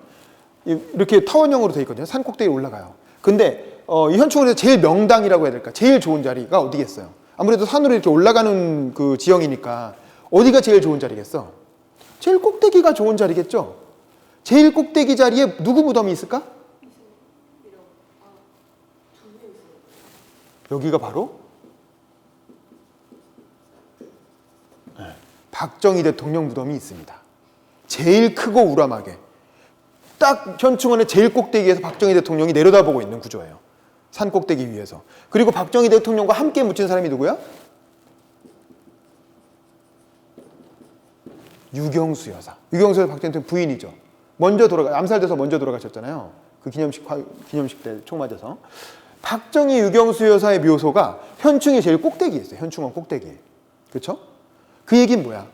이렇게 타원형으로 돼 있거든요. 산 꼭대기에 올라가요. 근데 이 현충원에서 제일 명당이라고 해야 될까? 제일 좋은 자리가 어디겠어요? 아무래도 산으로 이렇게 올라가는 그 지형이니까 어디가 제일 좋은 자리겠어? 제일 꼭대기가 좋은 자리겠죠? 제일 꼭대기 자리에 누구 무덤이 있을까? 여기가 바로 박정희 대통령 무덤이 있습니다. 제일 크고 우람하게 딱 현충원의 제일 꼭대기에서 박정희 대통령이 내려다보고 있는 구조예요. 산 꼭대기 위에서. 그리고 박정희 대통령과 함께 묻힌 사람이 누구야? 유경수 여사. 유경수 여사 박정희 대통령 부인이죠. 암살돼서 먼저 돌아가셨잖아요. 그 기념식 때 총 맞아서. 박정희 유경수 여사의 묘소가 현충의 제일 꼭대기에 있어요. 현충원 꼭대기에. 그렇죠? 그 얘기는 뭐야?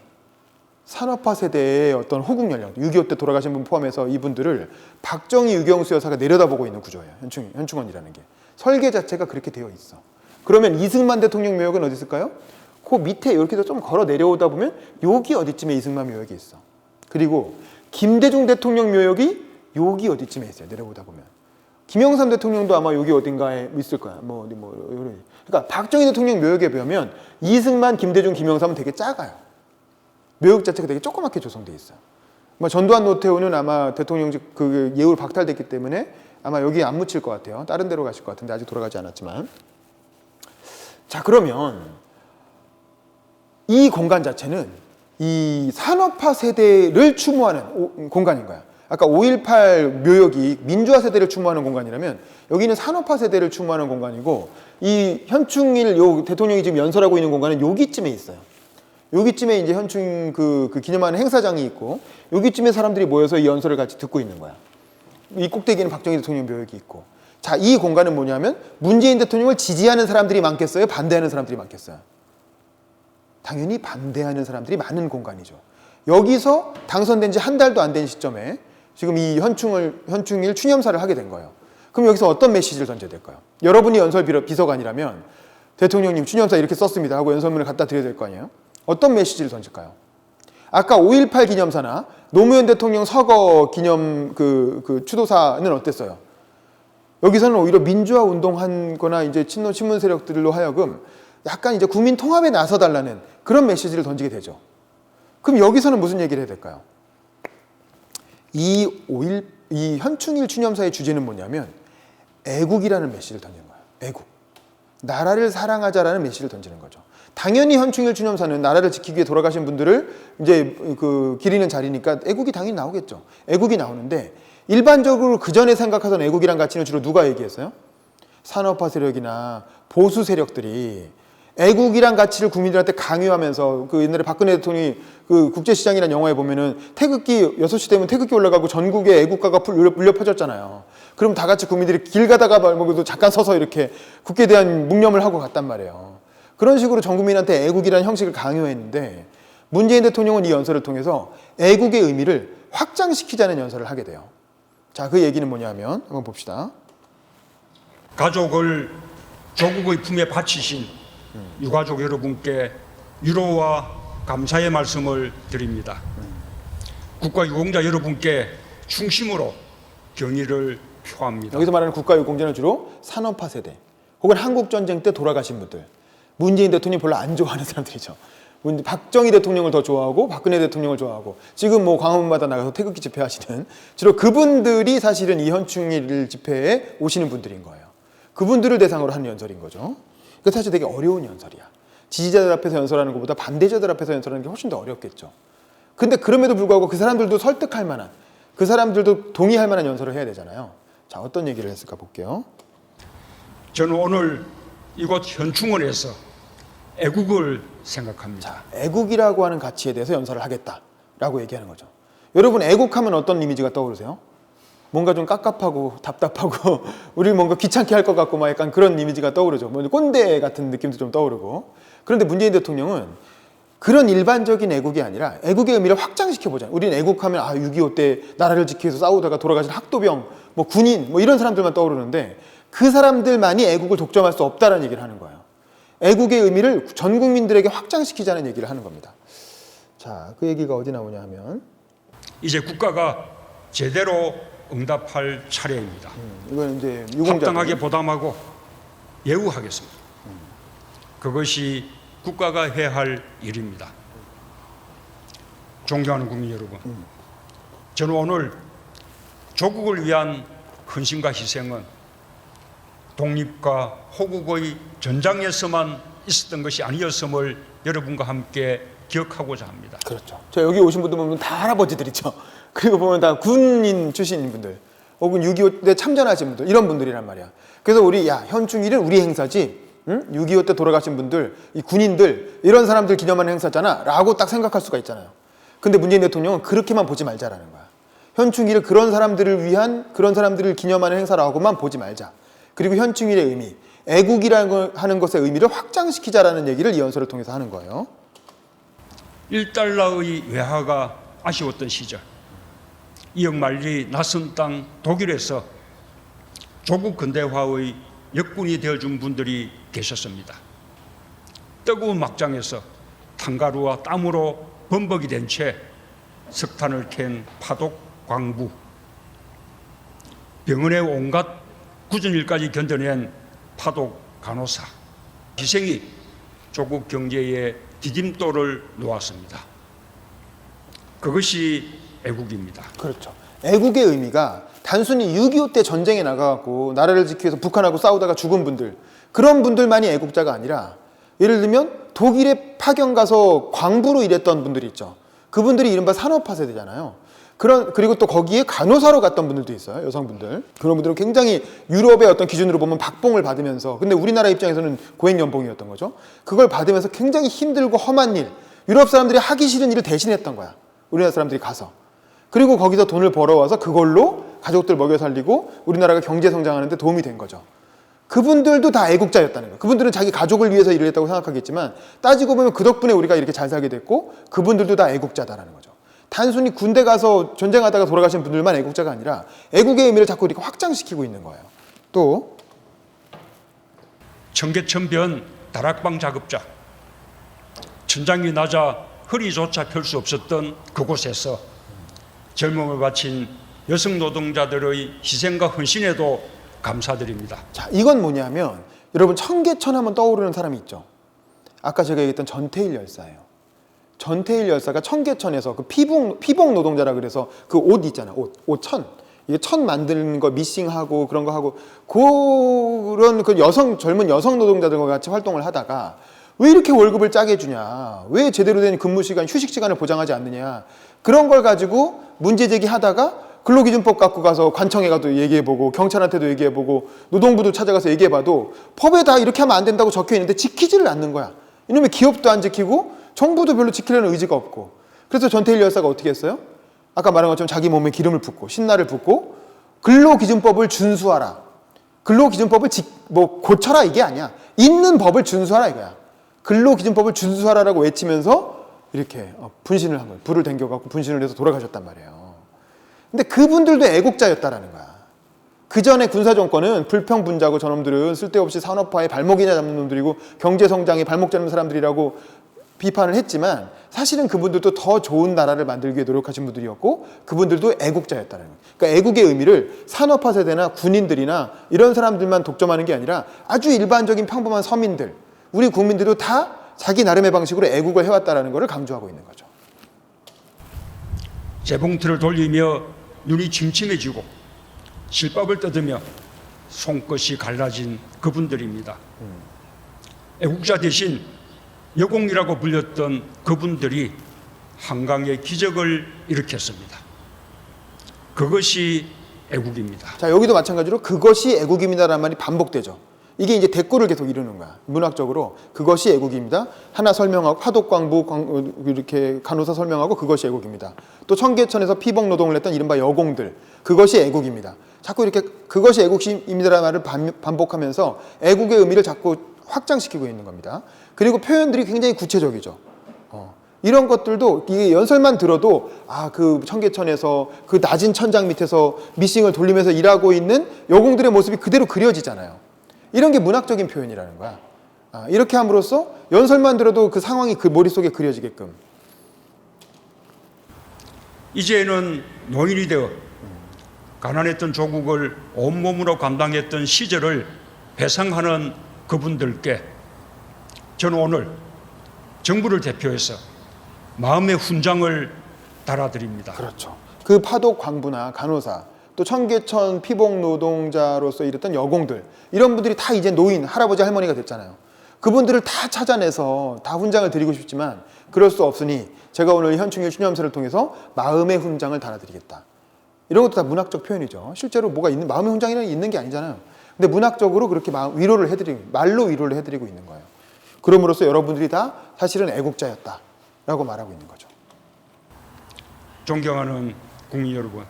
산업화 세대의 어떤 호국연령, 6.25 때 돌아가신 분 포함해서 이분들을 박정희 유경수 여사가 내려다보고 있는 구조예요. 현충원이라는 게. 설계 자체가 그렇게 되어 있어. 그러면 이승만 대통령 묘역은 어디 있을까요? 그 밑에 이렇게 좀 걸어 내려오다 보면 여기 어디쯤에 이승만 묘역이 있어. 그리고 김대중 대통령 묘역이 여기 어디쯤에 있어요. 내려오다 보면. 김영삼 대통령도 아마 여기 어딘가에 있을 거야. 그러니까 박정희 대통령 묘역에 비하면 이승만, 김대중, 김영삼은 되게 작아요. 묘역 자체가 되게 조그맣게 조성되어 있어요. 전두환 노태우는 아마 대통령직 그 예우를 박탈됐기 때문에 아마 여기 안 묻힐 것 같아요. 다른 데로 가실 것 같은데 아직 돌아가지 않았지만. 자, 그러면 이 공간 자체는 이 산업화 세대를 추모하는 공간인 거야. 아까 5.18 묘역이 민주화 세대를 추모하는 공간이라면 여기는 산업화 세대를 추모하는 공간이고, 이 현충일 요 대통령이 지금 연설하고 있는 공간은 여기쯤에 있어요. 여기쯤에 이제 현충 그 기념하는 행사장이 있고 여기쯤에 사람들이 모여서 이 연설을 같이 듣고 있는 거야. 이 꼭대기에는 박정희 대통령 묘역이 있고. 자, 이 공간은 뭐냐면 문재인 대통령을 지지하는 사람들이 많겠어요? 반대하는 사람들이 많겠어요? 당연히 반대하는 사람들이 많은 공간이죠. 여기서 당선된 지 한 달도 안 된 시점에 지금 이 현충일 추념사를 하게 된 거예요. 그럼 여기서 어떤 메시지를 던져야 될까요? 여러분이 연설 비서관이라면 대통령님 추념사 이렇게 썼습니다 하고 연설문을 갖다 드려야 될 거 아니에요? 어떤 메시지를 던질까요? 아까 5.18 기념사나 노무현 대통령 서거 기념 그 추도사는 어땠어요? 여기서는 오히려 민주화 운동한 거나 이제 친노 친문 세력들로 하여금 약간 이제 국민 통합에 나서달라는 그런 메시지를 던지게 되죠. 그럼 여기서는 무슨 얘기를 해야 될까요? 이 현충일 추념사의 주제는 뭐냐면 애국이라는 메시지를 던지는 거예요. 애국. 나라를 사랑하자라는 메시지를 던지는 거죠. 당연히 현충일 추념사는 나라를 지키기 위해 돌아가신 분들을 이제 그 기리는 자리니까 애국이 당연히 나오겠죠. 애국이 나오는데 일반적으로 그 전에 생각하던 애국이란 가치는 주로 누가 얘기했어요? 산업화 세력이나 보수 세력들이 애국이란 가치를 국민들한테 강요하면서 그 옛날에 박근혜 대통령이 그 국제시장이라는 영화에 보면은 태극기 6시 되면 태극기 올라가고 전국에 애국가가 울려 퍼졌잖아요. 그럼 다 같이 국민들이 길 가다가 말고도 잠깐 서서 이렇게 국기에 대한 묵념을 하고 갔단 말이에요. 그런 식으로 전 국민한테 애국이라는 형식을 강요했는데 문재인 대통령은 이 연설을 통해서 애국의 의미를 확장시키자는 연설을 하게 돼요. 자, 그 얘기는 뭐냐면 한번 봅시다. 가족을 조국의 품에 바치신 유가족 여러분께 위로와 감사의 말씀을 드립니다. 국가유공자 여러분께 충심으로 경의를 표합니다. 여기서 말하는 국가유공자는 주로 산업화 세대 혹은 한국전쟁 때 돌아가신 분들, 문재인 대통령 별로 안 좋아하는 사람들이죠. 박정희 대통령을 더 좋아하고 박근혜 대통령을 좋아하고 지금 뭐 광화문마다 나가서 태극기 집회하시는 주로 그분들이 사실은 이 현충일 집회에 오시는 분들인 거예요. 그분들을 대상으로 하는 연설인 거죠. 그 사실 되게 어려운 연설이야. 지지자들 앞에서 연설하는 것보다 반대자들 앞에서 연설하는 게 훨씬 더 어렵겠죠. 근데 그럼에도 불구하고 그 사람들도 설득할 만한, 그 사람들도 동의할 만한 연설을 해야 되잖아요. 자, 어떤 얘기를 했을까 볼게요. 저는 오늘 이곳 현충원에서 애국을 생각합니다. 자, 애국이라고 하는 가치에 대해서 연설을 하겠다라고 얘기하는 거죠. 여러분, 애국하면 어떤 이미지가 떠오르세요? 뭔가 좀 깝깝하고 답답하고 우리 뭔가 귀찮게 할 것 같고 막 약간 그런 이미지가 떠오르죠. 뭐 꼰대 같은 느낌도 좀 떠오르고. 그런데 문재인 대통령은 그런 일반적인 애국이 아니라 애국의 의미를 확장시켜보자. 우리는 애국하면 6.25 때 나라를 지키기 위해서 싸우다가 돌아가신 학도병, 뭐 군인, 뭐 이런 사람들만 떠오르는데 그 사람들만이 애국을 독점할 수 없다는 얘기를 하는 거예요. 애국의 의미를 전 국민들에게 확장시키자는 얘기를 하는 겁니다. 자, 그 얘기가 어디 나오냐 하면 이제 국가가 제대로 응답할 차례입니다. 이건 이제 유공자 합당하게 보담하고 예우하겠습니다. 그것이 국가가 해야 할 일입니다. 존경하는 국민 여러분, 저는 오늘 조국을 위한 헌신과 희생은 독립과 호국의 전장에서만 있었던 것이 아니었음을 여러분과 함께 기억하고자 합니다. 그렇죠. 저 여기 오신 분들 보면 다 할아버지들이죠. 그리고 보면 다 군인 출신인 분들 혹은 6.25 때 참전하신 분들 이런 분들이란 말이야. 그래서 우리 현충일은 우리 행사지 6.25 때 돌아가신 분들, 이 군인들 이런 사람들 기념하는 행사잖아 라고 딱 생각할 수가 있잖아요. 근데 문재인 대통령은 그렇게만 보지 말자라는 거야. 현충일을 그런 사람들을 위한 그런 사람들을 기념하는 행사라고만 보지 말자. 그리고 현충일의 의미, 애국이라는 하는 것의 의미를 확장시키자라는 얘기를 이 연설을 통해서 하는 거예요. 1달러의 외화가 아쉬웠던 시절, 이억 만리 낯선 땅 독일에서 조국 근대화의 역군이 되어준 분들이 계셨습니다. 뜨거운 막장에서 탄가루와 땀으로 범벅이 된 채 석탄을 캔 파독 광부, 병원의 온갖 굳은 일까지 견뎌낸 파독 간호사, 희생이 조국 경제에 디딤돌을 놓았습니다. 그것이 애국입니다. 그렇죠. 애국의 의미가 단순히 6.25 때 전쟁에 나가고 나라를 지키기 위해서 북한하고 싸우다가 죽은 분들, 그런 분들만이 애국자가 아니라 예를 들면 독일에 파견 가서 광부로 일했던 분들이 있죠. 그분들이 이른바 산업화 세대잖아요. 그리고 또 거기에 간호사로 갔던 분들도 있어요. 여성분들. 그런 분들은 굉장히 유럽의 어떤 기준으로 보면 박봉을 받으면서, 근데 우리나라 입장에서는 고액연봉이었던 거죠. 그걸 받으면서 굉장히 힘들고 험한 일, 유럽 사람들이 하기 싫은 일을 대신했던 거야. 우리나라 사람들이 가서. 그리고 거기서 돈을 벌어와서 그걸로 가족들 먹여 살리고 우리나라가 경제 성장하는 데 도움이 된 거죠. 그분들도 다 애국자였다는 거예요. 그분들은 자기 가족을 위해서 일을 했다고 생각하겠지만 따지고 보면 그 덕분에 우리가 이렇게 잘 살게 됐고 그분들도 다 애국자다라는 거죠. 단순히 군대 가서 전쟁하다가 돌아가신 분들만 애국자가 아니라 애국의 의미를 자꾸 이렇게 확장시키고 있는 거예요. 또 청계천변 다락방 작업자, 천장이 낮아 허리조차 펼 수 없었던 그곳에서 젊음을 바친 여성 노동자들의 희생과 헌신에도 감사드립니다. 자, 이건 뭐냐면 여러분 청계천 하면 떠오르는 사람이 있죠. 아까 제가 얘기했던 전태일 열사예요. 전태일 열사가 청계천에서 그 피복 노동자라 그래서 그 옷 있잖아. 옷천. 이게 천 만드는 거 미싱하고 그런 거 하고 그런 그 젊은 여성 노동자들과 같이 활동을 하다가 왜 이렇게 월급을 짜게 주냐? 왜 제대로 된 근무 시간, 휴식 시간을 보장하지 않느냐? 그런 걸 가지고 문제 제기하다가 근로기준법 갖고 가서 관청에 가도 얘기해보고 경찰한테도 얘기해보고 노동부도 찾아가서 얘기해봐도 법에 다 이렇게 하면 안 된다고 적혀있는데 지키지를 않는 거야. 이놈의 기업도 안 지키고 정부도 별로 지키려는 의지가 없고. 그래서 전태일 열사가 어떻게 했어요? 아까 말한 것처럼 자기 몸에 기름을 붓고 신나를 붓고 근로기준법을 준수하라. 근로기준법을 고쳐라 이게 아니야. 있는 법을 준수하라 이거야. 근로기준법을 준수하라라고 외치면서 이렇게 분신을 한 거예요. 불을 댕겨갖고 분신을 해서 돌아가셨단 말이에요. 근데 그분들도 애국자였다라는 거야. 그 전에 군사정권은 불평분자고 저놈들은 쓸데없이 산업화에 발목이나 잡는 놈들이고 경제성장에 발목 잡는 사람들이라고 비판을 했지만 사실은 그분들도 더 좋은 나라를 만들기 위해 노력하신 분들이었고 그분들도 애국자였다는 거예요. 그러니까 애국의 의미를 산업화 세대나 군인들이나 이런 사람들만 독점하는 게 아니라 아주 일반적인 평범한 서민들, 우리 국민들도 다 자기 나름의 방식으로 애국을 해왔다는 것을 강조하고 있는 거죠. 재봉틀을 돌리며 눈이 침침해지고 실밥을 뜯으며 손끝이 갈라진 그분들입니다. 애국자 대신 여공이라고 불렸던 그분들이 한강의 기적을 일으켰습니다. 그것이 애국입니다. 자, 여기도 마찬가지로 그것이 애국입니다라는 말이 반복되죠. 이게 이제 대꾸를 계속 이루는 거야. 문학적으로 그것이 애국입니다. 하나 설명하고 화독광부 이렇게 간호사 설명하고 그것이 애국입니다. 또 청계천에서 피복 노동을 했던 이른바 여공들 그것이 애국입니다. 자꾸 이렇게 그것이 애국입니다라는 말을 반복하면서 애국의 의미를 자꾸 확장시키고 있는 겁니다. 그리고 표현들이 굉장히 구체적이죠. 이런 것들도 이게 연설만 들어도 그 청계천에서 그 낮은 천장 밑에서 미싱을 돌리면서 일하고 있는 여공들의 모습이 그대로 그려지잖아요. 이런 게 문학적인 표현이라는 거야. 이렇게 함으로써 연설만 들어도 그 상황이 그 머릿속에 그려지게끔. 이제는 노인이 되어 가난했던 조국을 온몸으로 감당했던 시절을 회상하는 그분들께 저는 오늘 정부를 대표해서 마음의 훈장을 달아드립니다. 그렇죠. 그 파독 광부나 간호사 또 청계천 피복 노동자로서 일했던 여공들 이런 분들이 다 이제 노인, 할아버지, 할머니가 됐잖아요. 그분들을 다 찾아내서 다 훈장을 드리고 싶지만 그럴 수 없으니 제가 오늘 현충일 추념사를 통해서 마음의 훈장을 달아드리겠다. 이런 것도 다 문학적 표현이죠. 실제로 뭐가 있는 마음의 훈장이라는 게 있는 게 아니잖아요. 근데 문학적으로 그렇게 위로를 해드리고 말로 위로를 해드리고 있는 거예요. 그럼으로써 여러분들이 다 사실은 애국자였다라고 말하고 있는 거죠. 존경하는 국민 여러분,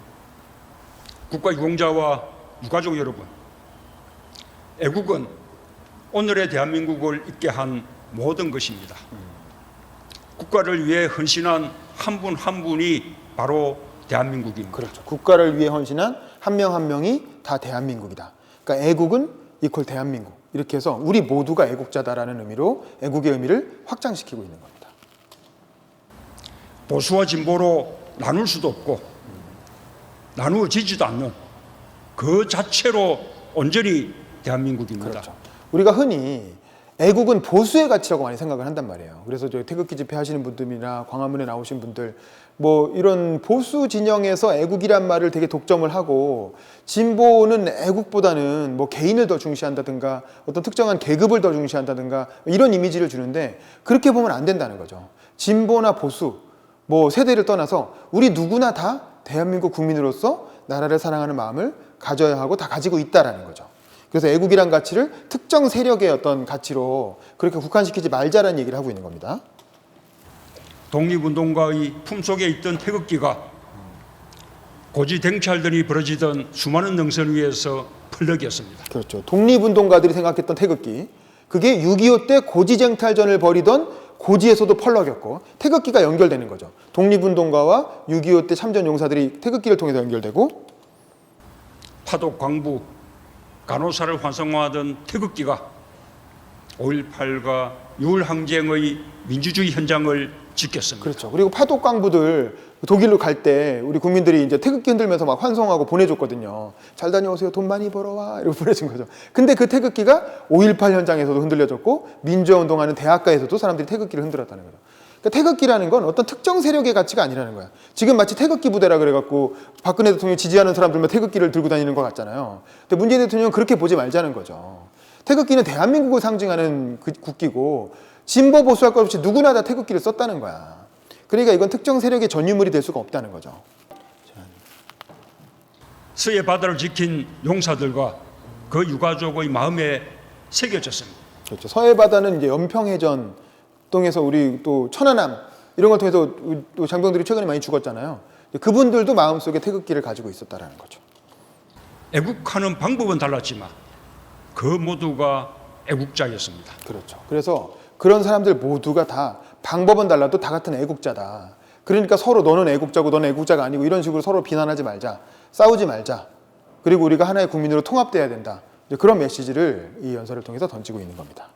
국가 유공자와 유가족 여러분, 애국은 오늘의 대한민국을 있게 한 모든 것입니다. 국가를 위해 헌신한 한 분 한 분이 바로 대한민국입니다. 그렇죠. 국가를 위해 헌신한 한 명 한 명이 다 대한민국이다. 그러니까 애국은 이퀄 대한민국. 이렇게 해서 우리 모두가 애국자다라는 의미로 애국의 의미를 확장시키고 있는 겁니다. 보수와 진보로 나눌 수도 없고 나누어지지도 않는 그 자체로 온전히 대한민국입니다. 그렇죠. 우리가 흔히 애국은 보수의 가치라고 많이 생각을 한단 말이에요. 그래서 저희 태극기 집회 하시는 분들이나 광화문에 나오신 분들 뭐 이런 보수 진영에서 애국이란 말을 되게 독점을 하고 진보는 애국보다는 뭐 개인을 더 중시한다든가 어떤 특정한 계급을 더 중시한다든가 이런 이미지를 주는데 그렇게 보면 안 된다는 거죠. 진보나 보수 뭐 세대를 떠나서 우리 누구나 다 대한민국 국민으로서 나라를 사랑하는 마음을 가져야 하고 다 가지고 있다라는 거죠. 그래서 애국이란 가치를 특정 세력의 어떤 가치로 그렇게 국한시키지 말자라는 얘기를 하고 있는 겁니다. 독립운동가의 품속에 있던 태극기가 고지 댕찰들이 벌어지던 수많은 능선 위에서 펄럭였습니다. 그렇죠. 독립운동가들이 생각했던 태극기, 그게 6.25 때 고지쟁탈전을 벌이던 고지에서도 펄럭였고 태극기가 연결되는 거죠. 독립운동가와 6.25 때 참전 용사들이 태극기를 통해서 연결되고 파독 광부 간호사를 환성하던 태극기가 5.18과 6월 항쟁의 민주주의 현장을 지켰습니다. 그렇죠. 그리고 파독 광부들 독일로 갈 때 우리 국민들이 이제 태극기 흔들면서 막 환송하고 보내줬거든요. 잘 다녀오세요. 돈 많이 벌어와. 이러고 보내준 거죠. 근데 그 태극기가 5.18 현장에서도 흔들려졌고 민주화 운동하는 대학가에서도 사람들이 태극기를 흔들었다는 거죠. 그러니까 태극기라는 건 어떤 특정 세력의 가치가 아니라는 거야. 지금 마치 태극기 부대라 그래갖고 박근혜 대통령 지지하는 사람들만 태극기를 들고 다니는 것 같잖아요. 근데 문재인 대통령은 그렇게 보지 말자는 거죠. 태극기는 대한민국을 상징하는 국기고 진보 보수할 것 없이 누구나 다 태극기를 썼다는 거야. 그러니까 이건 특정 세력의 전유물이 될 수가 없다는 거죠. 서해 바다를 지킨 용사들과 그 유가족의 마음에 새겨졌습니다. 그렇죠. 서해 바다는 이제 연평해전 동에서 우리 또 천안함 이런 걸 통해서 또 장병들이 최근에 많이 죽었잖아요. 그분들도 마음속에 태극기를 가지고 있었다라는 거죠. 애국하는 방법은 달랐지만 그 모두가 애국자였습니다. 그렇죠. 그래서 그런 사람들 모두가 다 방법은 달라도 다 같은 애국자다. 그러니까 서로 너는 애국자고 너는 애국자가 아니고 이런 식으로 서로 비난하지 말자. 싸우지 말자. 그리고 우리가 하나의 국민으로 통합돼야 된다. 그런 메시지를 이 연설을 통해서 던지고 있는 겁니다.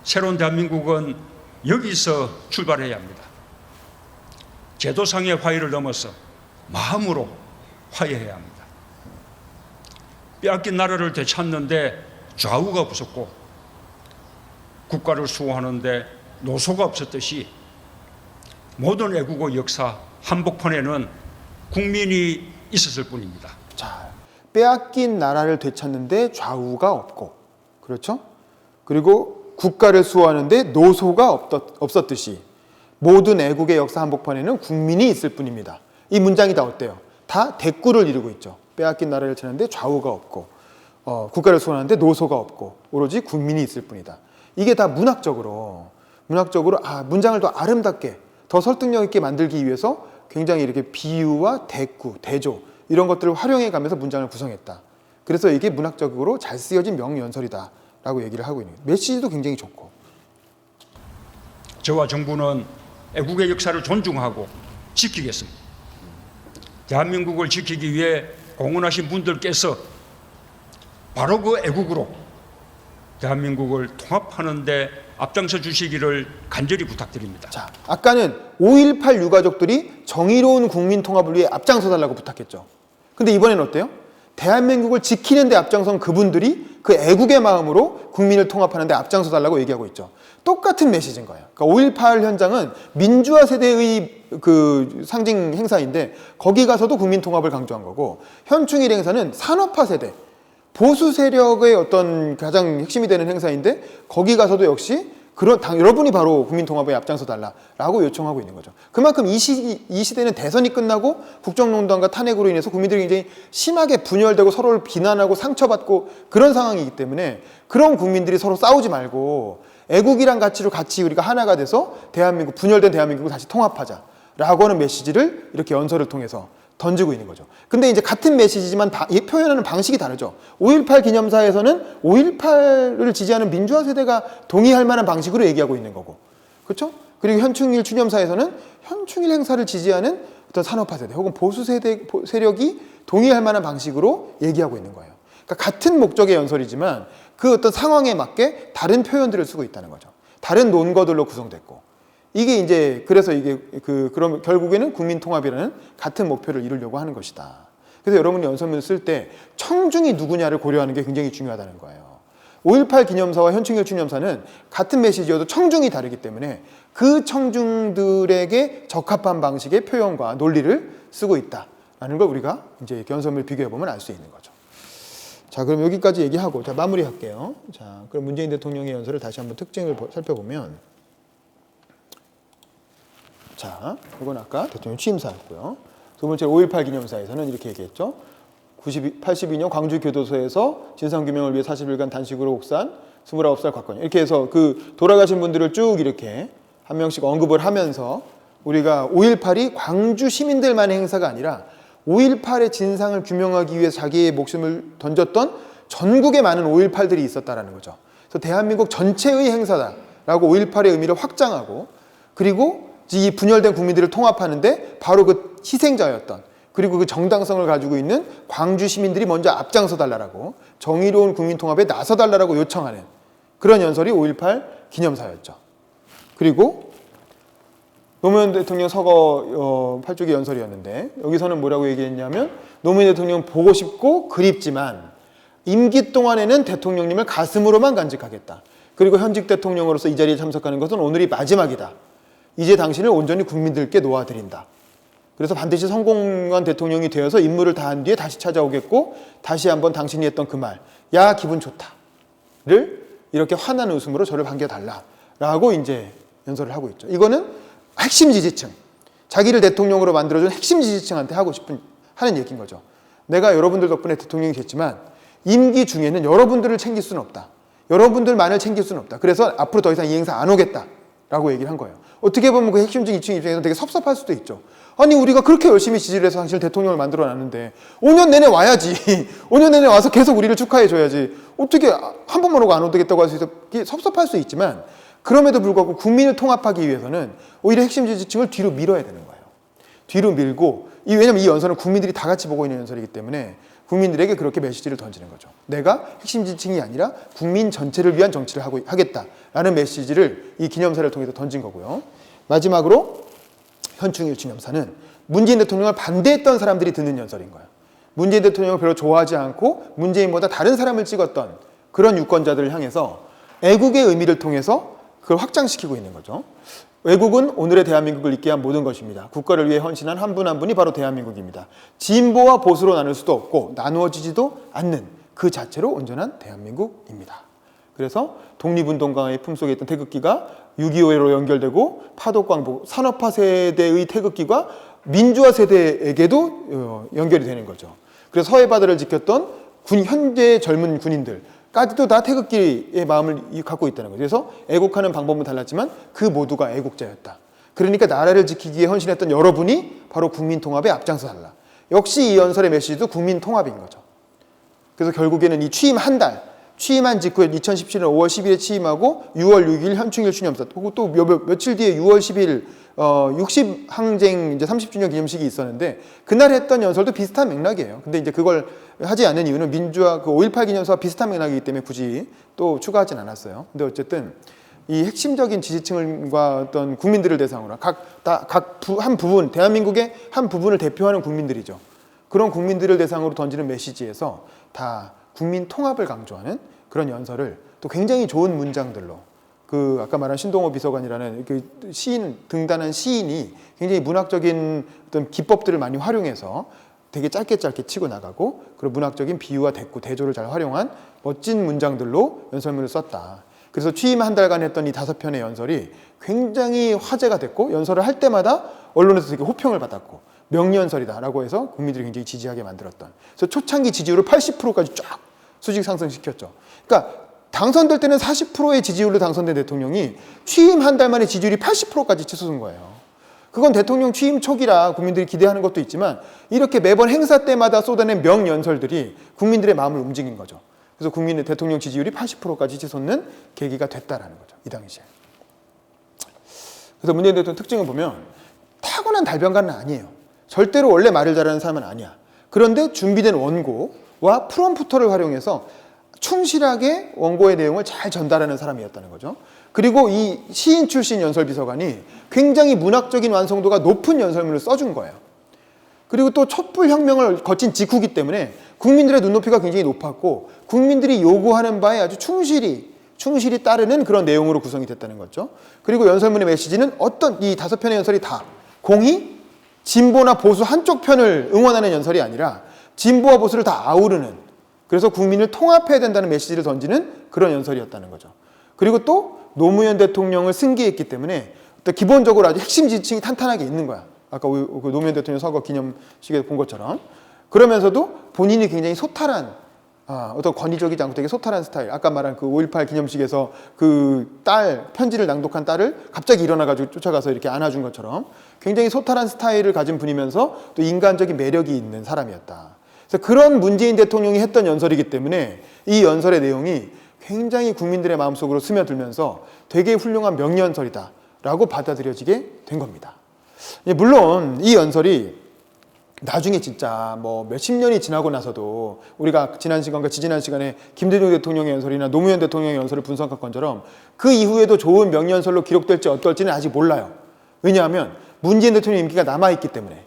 새로운 대한민국은 여기서 출발해야 합니다. 제도상의 화해를 넘어서 마음으로 화해해야 합니다. 빼앗긴 나라를 되찾는데 좌우가 없었고 국가를 수호하는데 노소가 없었듯이 모든 애국의 역사 한복판에는 국민이 있었을 뿐입니다. 자, 빼앗긴 나라를 되찾는데 좌우가 없고, 그렇죠? 그리고 국가를 수호하는데 노소가 없었듯이 모든 애국의 역사 한복판에는 국민이 있을 뿐입니다. 이 문장이 다 어때요? 다 대꾸를 이루고 있죠. 빼앗긴 나라를 찾는데 좌우가 없고, 국가를 수호하는데 노소가 없고, 오로지 국민이 있을 뿐이다. 이게 다 문학적으로 문장을 더 아름답게, 더 설득력 있게 만들기 위해서 굉장히 이렇게 비유와 대꾸, 대조 이런 것들을 활용해 가면서 문장을 구성했다. 그래서 이게 문학적으로 잘 쓰여진 명연설이다 라고 얘기를 하고 있는 거예요. 메시지도 굉장히 좋고. 저와 정부는 애국의 역사를 존중하고 지키겠습니다. 대한민국을 지키기 위해 공헌하신 분들께서 바로 그 애국으로 대한민국을 통합하는 데 앞장서 주시기를 간절히 부탁드립니다. 자, 아까는 5.18 유가족들이 정의로운 국민 통합을 위해 앞장서 달라고 부탁했죠. 근데 이번엔 어때요? 대한민국을 지키는 데 앞장선 그분들이 그 애국의 마음으로 국민을 통합하는 데 앞장서 달라고 얘기하고 있죠. 똑같은 메시지인 거예요. 그러니까 5.18 현장은 민주화 세대의 그 상징 행사인데 거기 가서도 국민 통합을 강조한 거고, 현충일 행사는 산업화 세대, 보수 세력의 어떤 가장 핵심이 되는 행사인데 거기 가서도 역시 여러분이 바로 국민 통합에 앞장서 달라라고 요청하고 있는 거죠. 그만큼 이 시대는 대선이 끝나고 국정농단과 탄핵으로 인해서 국민들이 굉장히 심하게 분열되고 서로를 비난하고 상처받고 그런 상황이기 때문에 그런 국민들이 서로 싸우지 말고 애국이란 가치로 같이 우리가 하나가 돼서 대한민국, 분열된 대한민국을 다시 통합하자라고 하는 메시지를 이렇게 연설을 통해서 던지고 있는 거죠. 근데 이제 같은 메시지지만 표현하는 방식이 다르죠. 5.18 기념사에서는 5.18을 지지하는 민주화 세대가 동의할 만한 방식으로 얘기하고 있는 거고, 그렇죠? 그리고 현충일 추념사에서는 현충일 행사를 지지하는 어떤 산업화 세대 혹은 보수 세력이 동의할 만한 방식으로 얘기하고 있는 거예요. 그러니까 같은 목적의 연설이지만 그 어떤 상황에 맞게 다른 표현들을 쓰고 있다는 거죠. 다른 논거들로 구성됐고. 이게 이제 그래서 이게 그럼 결국에는 국민 통합이라는 같은 목표를 이루려고 하는 것이다. 그래서 여러분이 연설문을 쓸 때 청중이 누구냐를 고려하는 게 굉장히 중요하다는 거예요. 5.18 기념사와 현충일 추념사는 같은 메시지여도 청중이 다르기 때문에 그 청중들에게 적합한 방식의 표현과 논리를 쓰고 있다라는 걸 우리가 이제 연설문을 비교해 보면 알 수 있는 거죠. 자, 그럼 여기까지 얘기하고 자, 마무리할게요. 자, 그럼 문재인 대통령의 연설을 다시 한번 특징을 살펴보면, 자, 이건 아까 대통령 취임사였고요. 두 번째 5.18 기념사에서는 이렇게 얘기했죠. 82년 광주교도소에서 진상규명을 위해 40일간 단식으로 옥산 29살 곽건영, 이렇게 해서 그 돌아가신 분들을 쭉 이렇게 한 명씩 언급을 하면서 우리가 5.18이 광주 시민들만의 행사가 아니라 5.18의 진상을 규명하기 위해 자기의 목숨을 던졌던 전국에 많은 5.18들이 있었다라는 거죠. 그래서 대한민국 전체의 행사다라고 5.18의 의미를 확장하고, 그리고 이 분열된 국민들을 통합하는데 바로 그 희생자였던, 그리고 그 정당성을 가지고 있는 광주 시민들이 먼저 앞장서 달라라고, 정의로운 국민 통합에 나서 달라라고 요청하는 그런 연설이 5.18 기념사였죠. 그리고 노무현 대통령 서거 8주기 연설이었는데, 여기서는 뭐라고 얘기했냐면, 노무현 대통령 보고 싶고 그립지만 임기 동안에는 대통령님을 가슴으로만 간직하겠다. 그리고 현직 대통령으로서 이 자리에 참석하는 것은 오늘이 마지막이다. 이제 당신을 온전히 국민들께 놓아드린다. 그래서 반드시 성공한 대통령이 되어서 임무를 다한 뒤에 다시 찾아오겠고, 다시 한번 당신이 했던 그 말, 야 기분 좋다를 이렇게 환한 웃음으로 저를 반겨달라라고 이제 연설을 하고 있죠. 이거는 핵심 지지층, 자기를 대통령으로 만들어준 핵심 지지층한테 하는 얘기인 거죠. 내가 여러분들 덕분에 대통령이 됐지만 임기 중에는 여러분들을 챙길 수는 없다. 여러분들만을 챙길 수는 없다. 그래서 앞으로 더 이상 이 행사 안 오겠다라고 얘기를 한 거예요. 어떻게 보면 그 핵심 지지층 입장에서는 되게 섭섭할 수도 있죠. 아니 우리가 그렇게 열심히 지지를 해서 당신을 대통령을 만들어놨는데 5년 내내 와야지. 5년 내내 와서 계속 우리를 축하해줘야지. 어떻게 한 번만 오고 안 오겠다고 할 수 있어. 섭섭할 수 있지만, 그럼에도 불구하고 국민을 통합하기 위해서는 오히려 핵심 지지층을 뒤로 밀어야 되는 거예요. 뒤로 밀고, 왜냐면 이 연설은 국민들이 다 같이 보고 있는 연설이기 때문에 국민들에게 그렇게 메시지를 던지는 거죠. 내가 핵심 지지층이 아니라 국민 전체를 위한 정치를 하겠다라는 메시지를 이 기념사를 통해서 던진 거고요. 마지막으로 현충일 기념사는 문재인 대통령을 반대했던 사람들이 듣는 연설인 거예요. 문재인 대통령을 별로 좋아하지 않고 문재인보다 다른 사람을 찍었던 그런 유권자들을 향해서 애국의 의미를 통해서 그걸 확장시키고 있는 거죠. 외국은 오늘의 대한민국을 있게 한 모든 것입니다. 국가를 위해 헌신한 한 분 한 분이 바로 대한민국입니다. 진보와 보수로 나눌 수도 없고 나누어지지도 않는 그 자체로 온전한 대한민국입니다. 그래서 독립운동가의 품속에 있던 태극기가 6.25로 연결되고 파독광복, 산업화 세대의 태극기가 민주화 세대에게도 연결이 되는 거죠. 그래서 서해바다를 지켰던 현재의 젊은 군인들까지도 다 태극기의 마음을 갖고 있다는 거죠. 그래서 애국하는 방법은 달랐지만 그 모두가 애국자였다. 그러니까 나라를 지키기 위해 헌신했던 여러분이 바로 국민 통합에 앞장서 달라. 역시 이 연설의 메시지도 국민 통합인 거죠. 그래서 결국에는 이 취임한 직후에 2017년 5월 10일에 취임하고 6월 6일 현충일 추념사, 그리고 또 며칠 뒤에 6월 10일 60항쟁 이제 30주년 기념식이 있었는데 그날 했던 연설도 비슷한 맥락이에요. 근데 이제 그걸 하지 않는 이유는 민주화 그 5.18 기념사와 비슷한 맥락이기 때문에 굳이 또 추가하진 않았어요. 근데 어쨌든 이 핵심적인 지지층과 어떤 국민들을 대상으로 한 부분, 대한민국의 한 부분을 대표하는 국민들이죠. 그런 국민들을 대상으로 던지는 메시지에서 다 국민 통합을 강조하는 그런 연설을 또 굉장히 좋은 문장들로, 그 아까 말한 신동호 비서관이라는 그 등단한 시인이 굉장히 문학적인 어떤 기법들을 많이 활용해서 되게 짧게 치고 나가고, 그리고 문학적인 비유와 대꾸, 대조를 잘 활용한 멋진 문장들로 연설문을 썼다. 그래서 취임 한 달간 했던 이 5편의 연설이 굉장히 화제가 됐고, 연설을 할 때마다 언론에서 되게 호평을 받았고, 명연설이다라고 해서 국민들이 굉장히 지지하게 만들었던. 그래서 초창기 지지율을 80%까지 쫙 수직 상승시켰죠. 그러니까 당선될 때는 40%의 지지율로 당선된 대통령이 취임 한 달 만에 지지율이 80%까지 치솟은 거예요. 그건 대통령 취임 초기라 국민들이 기대하는 것도 있지만 이렇게 매번 행사 때마다 쏟아낸 명연설들이 국민들의 마음을 움직인 거죠. 그래서 국민의 대통령 지지율이 80%까지 치솟는 계기가 됐다라는 거죠. 이 당시에. 그래서 문재인 대통령 특징을 보면 타고난 달변가는 아니에요. 절대로 원래 말을 잘하는 사람은 아니야. 그런데 준비된 원고와 프롬프터를 활용해서 충실하게 원고의 내용을 잘 전달하는 사람이었다는 거죠. 그리고 이 시인 출신 연설비서관이 굉장히 문학적인 완성도가 높은 연설문을 써준 거예요. 그리고 또 촛불혁명을 거친 직후기 때문에 국민들의 눈높이가 굉장히 높았고 국민들이 요구하는 바에 아주 충실히 따르는 그런 내용으로 구성이 됐다는 거죠. 그리고 연설문의 메시지는 어떤 이 5편의 연설이 다 공히 진보나 보수 한쪽 편을 응원하는 연설이 아니라 진보와 보수를 다 아우르는, 그래서 국민을 통합해야 된다는 메시지를 던지는 그런 연설이었다는 거죠. 그리고 또 노무현 대통령을 승계했기 때문에 기본적으로 아주 핵심 지지층이 탄탄하게 있는 거야. 아까 노무현 대통령 서거 기념식에서 본 것처럼. 그러면서도 본인이 굉장히 소탈한 어떤 권위적이지 않고 되게 소탈한 스타일. 아까 말한 그 5.18 기념식에서 그 딸, 편지를 낭독한 딸을 갑자기 일어나가지고 쫓아가서 이렇게 안아준 것처럼 굉장히 소탈한 스타일을 가진 분이면서 또 인간적인 매력이 있는 사람이었다. 그래서 그런 문재인 대통령이 했던 연설이기 때문에 이 연설의 내용이 굉장히 국민들의 마음속으로 스며들면서 되게 훌륭한 명연설이다라고 받아들여지게 된 겁니다. 물론 이 연설이 나중에 진짜 뭐 몇십 년이 지나고 나서도 우리가 지난 시간과 지지난 시간에 김대중 대통령의 연설이나 노무현 대통령의 연설을 분석한 것처럼 그 이후에도 좋은 명연설로 기록될지 어떨지는 아직 몰라요. 왜냐하면 문재인 대통령의 임기가 남아있기 때문에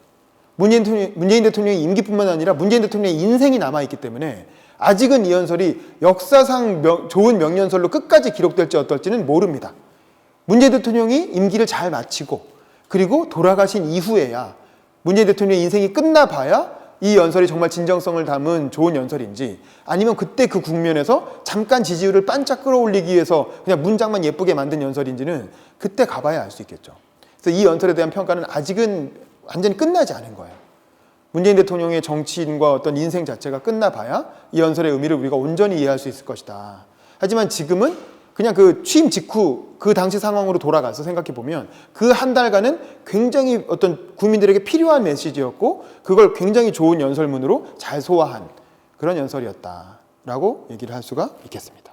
문재인 대통령의 임기뿐만 아니라 문재인 대통령의 인생이 남아있기 때문에 아직은 이 연설이 역사상 좋은 명연설로 끝까지 기록될지 어떨지는 모릅니다. 문재인 대통령이 임기를 잘 마치고 그리고 돌아가신 이후에야 문재인 대통령의 인생이 끝나봐야 이 연설이 정말 진정성을 담은 좋은 연설인지 아니면 그때 그 국면에서 잠깐 지지율을 반짝 끌어올리기 위해서 그냥 문장만 예쁘게 만든 연설인지는 그때 가봐야 알 수 있겠죠. 그래서 이 연설에 대한 평가는 아직은 완전히 끝나지 않은 거예요. 문재인 대통령의 정치인과 어떤 인생 자체가 끝나봐야 이 연설의 의미를 우리가 온전히 이해할 수 있을 것이다. 하지만 지금은 그냥 그 취임 직후 그 당시 상황으로 돌아가서 생각해 보면 그 한 달간은 굉장히 어떤 국민들에게 필요한 메시지였고 그걸 굉장히 좋은 연설문으로 잘 소화한 그런 연설이었다라고 얘기를 할 수가 있겠습니다.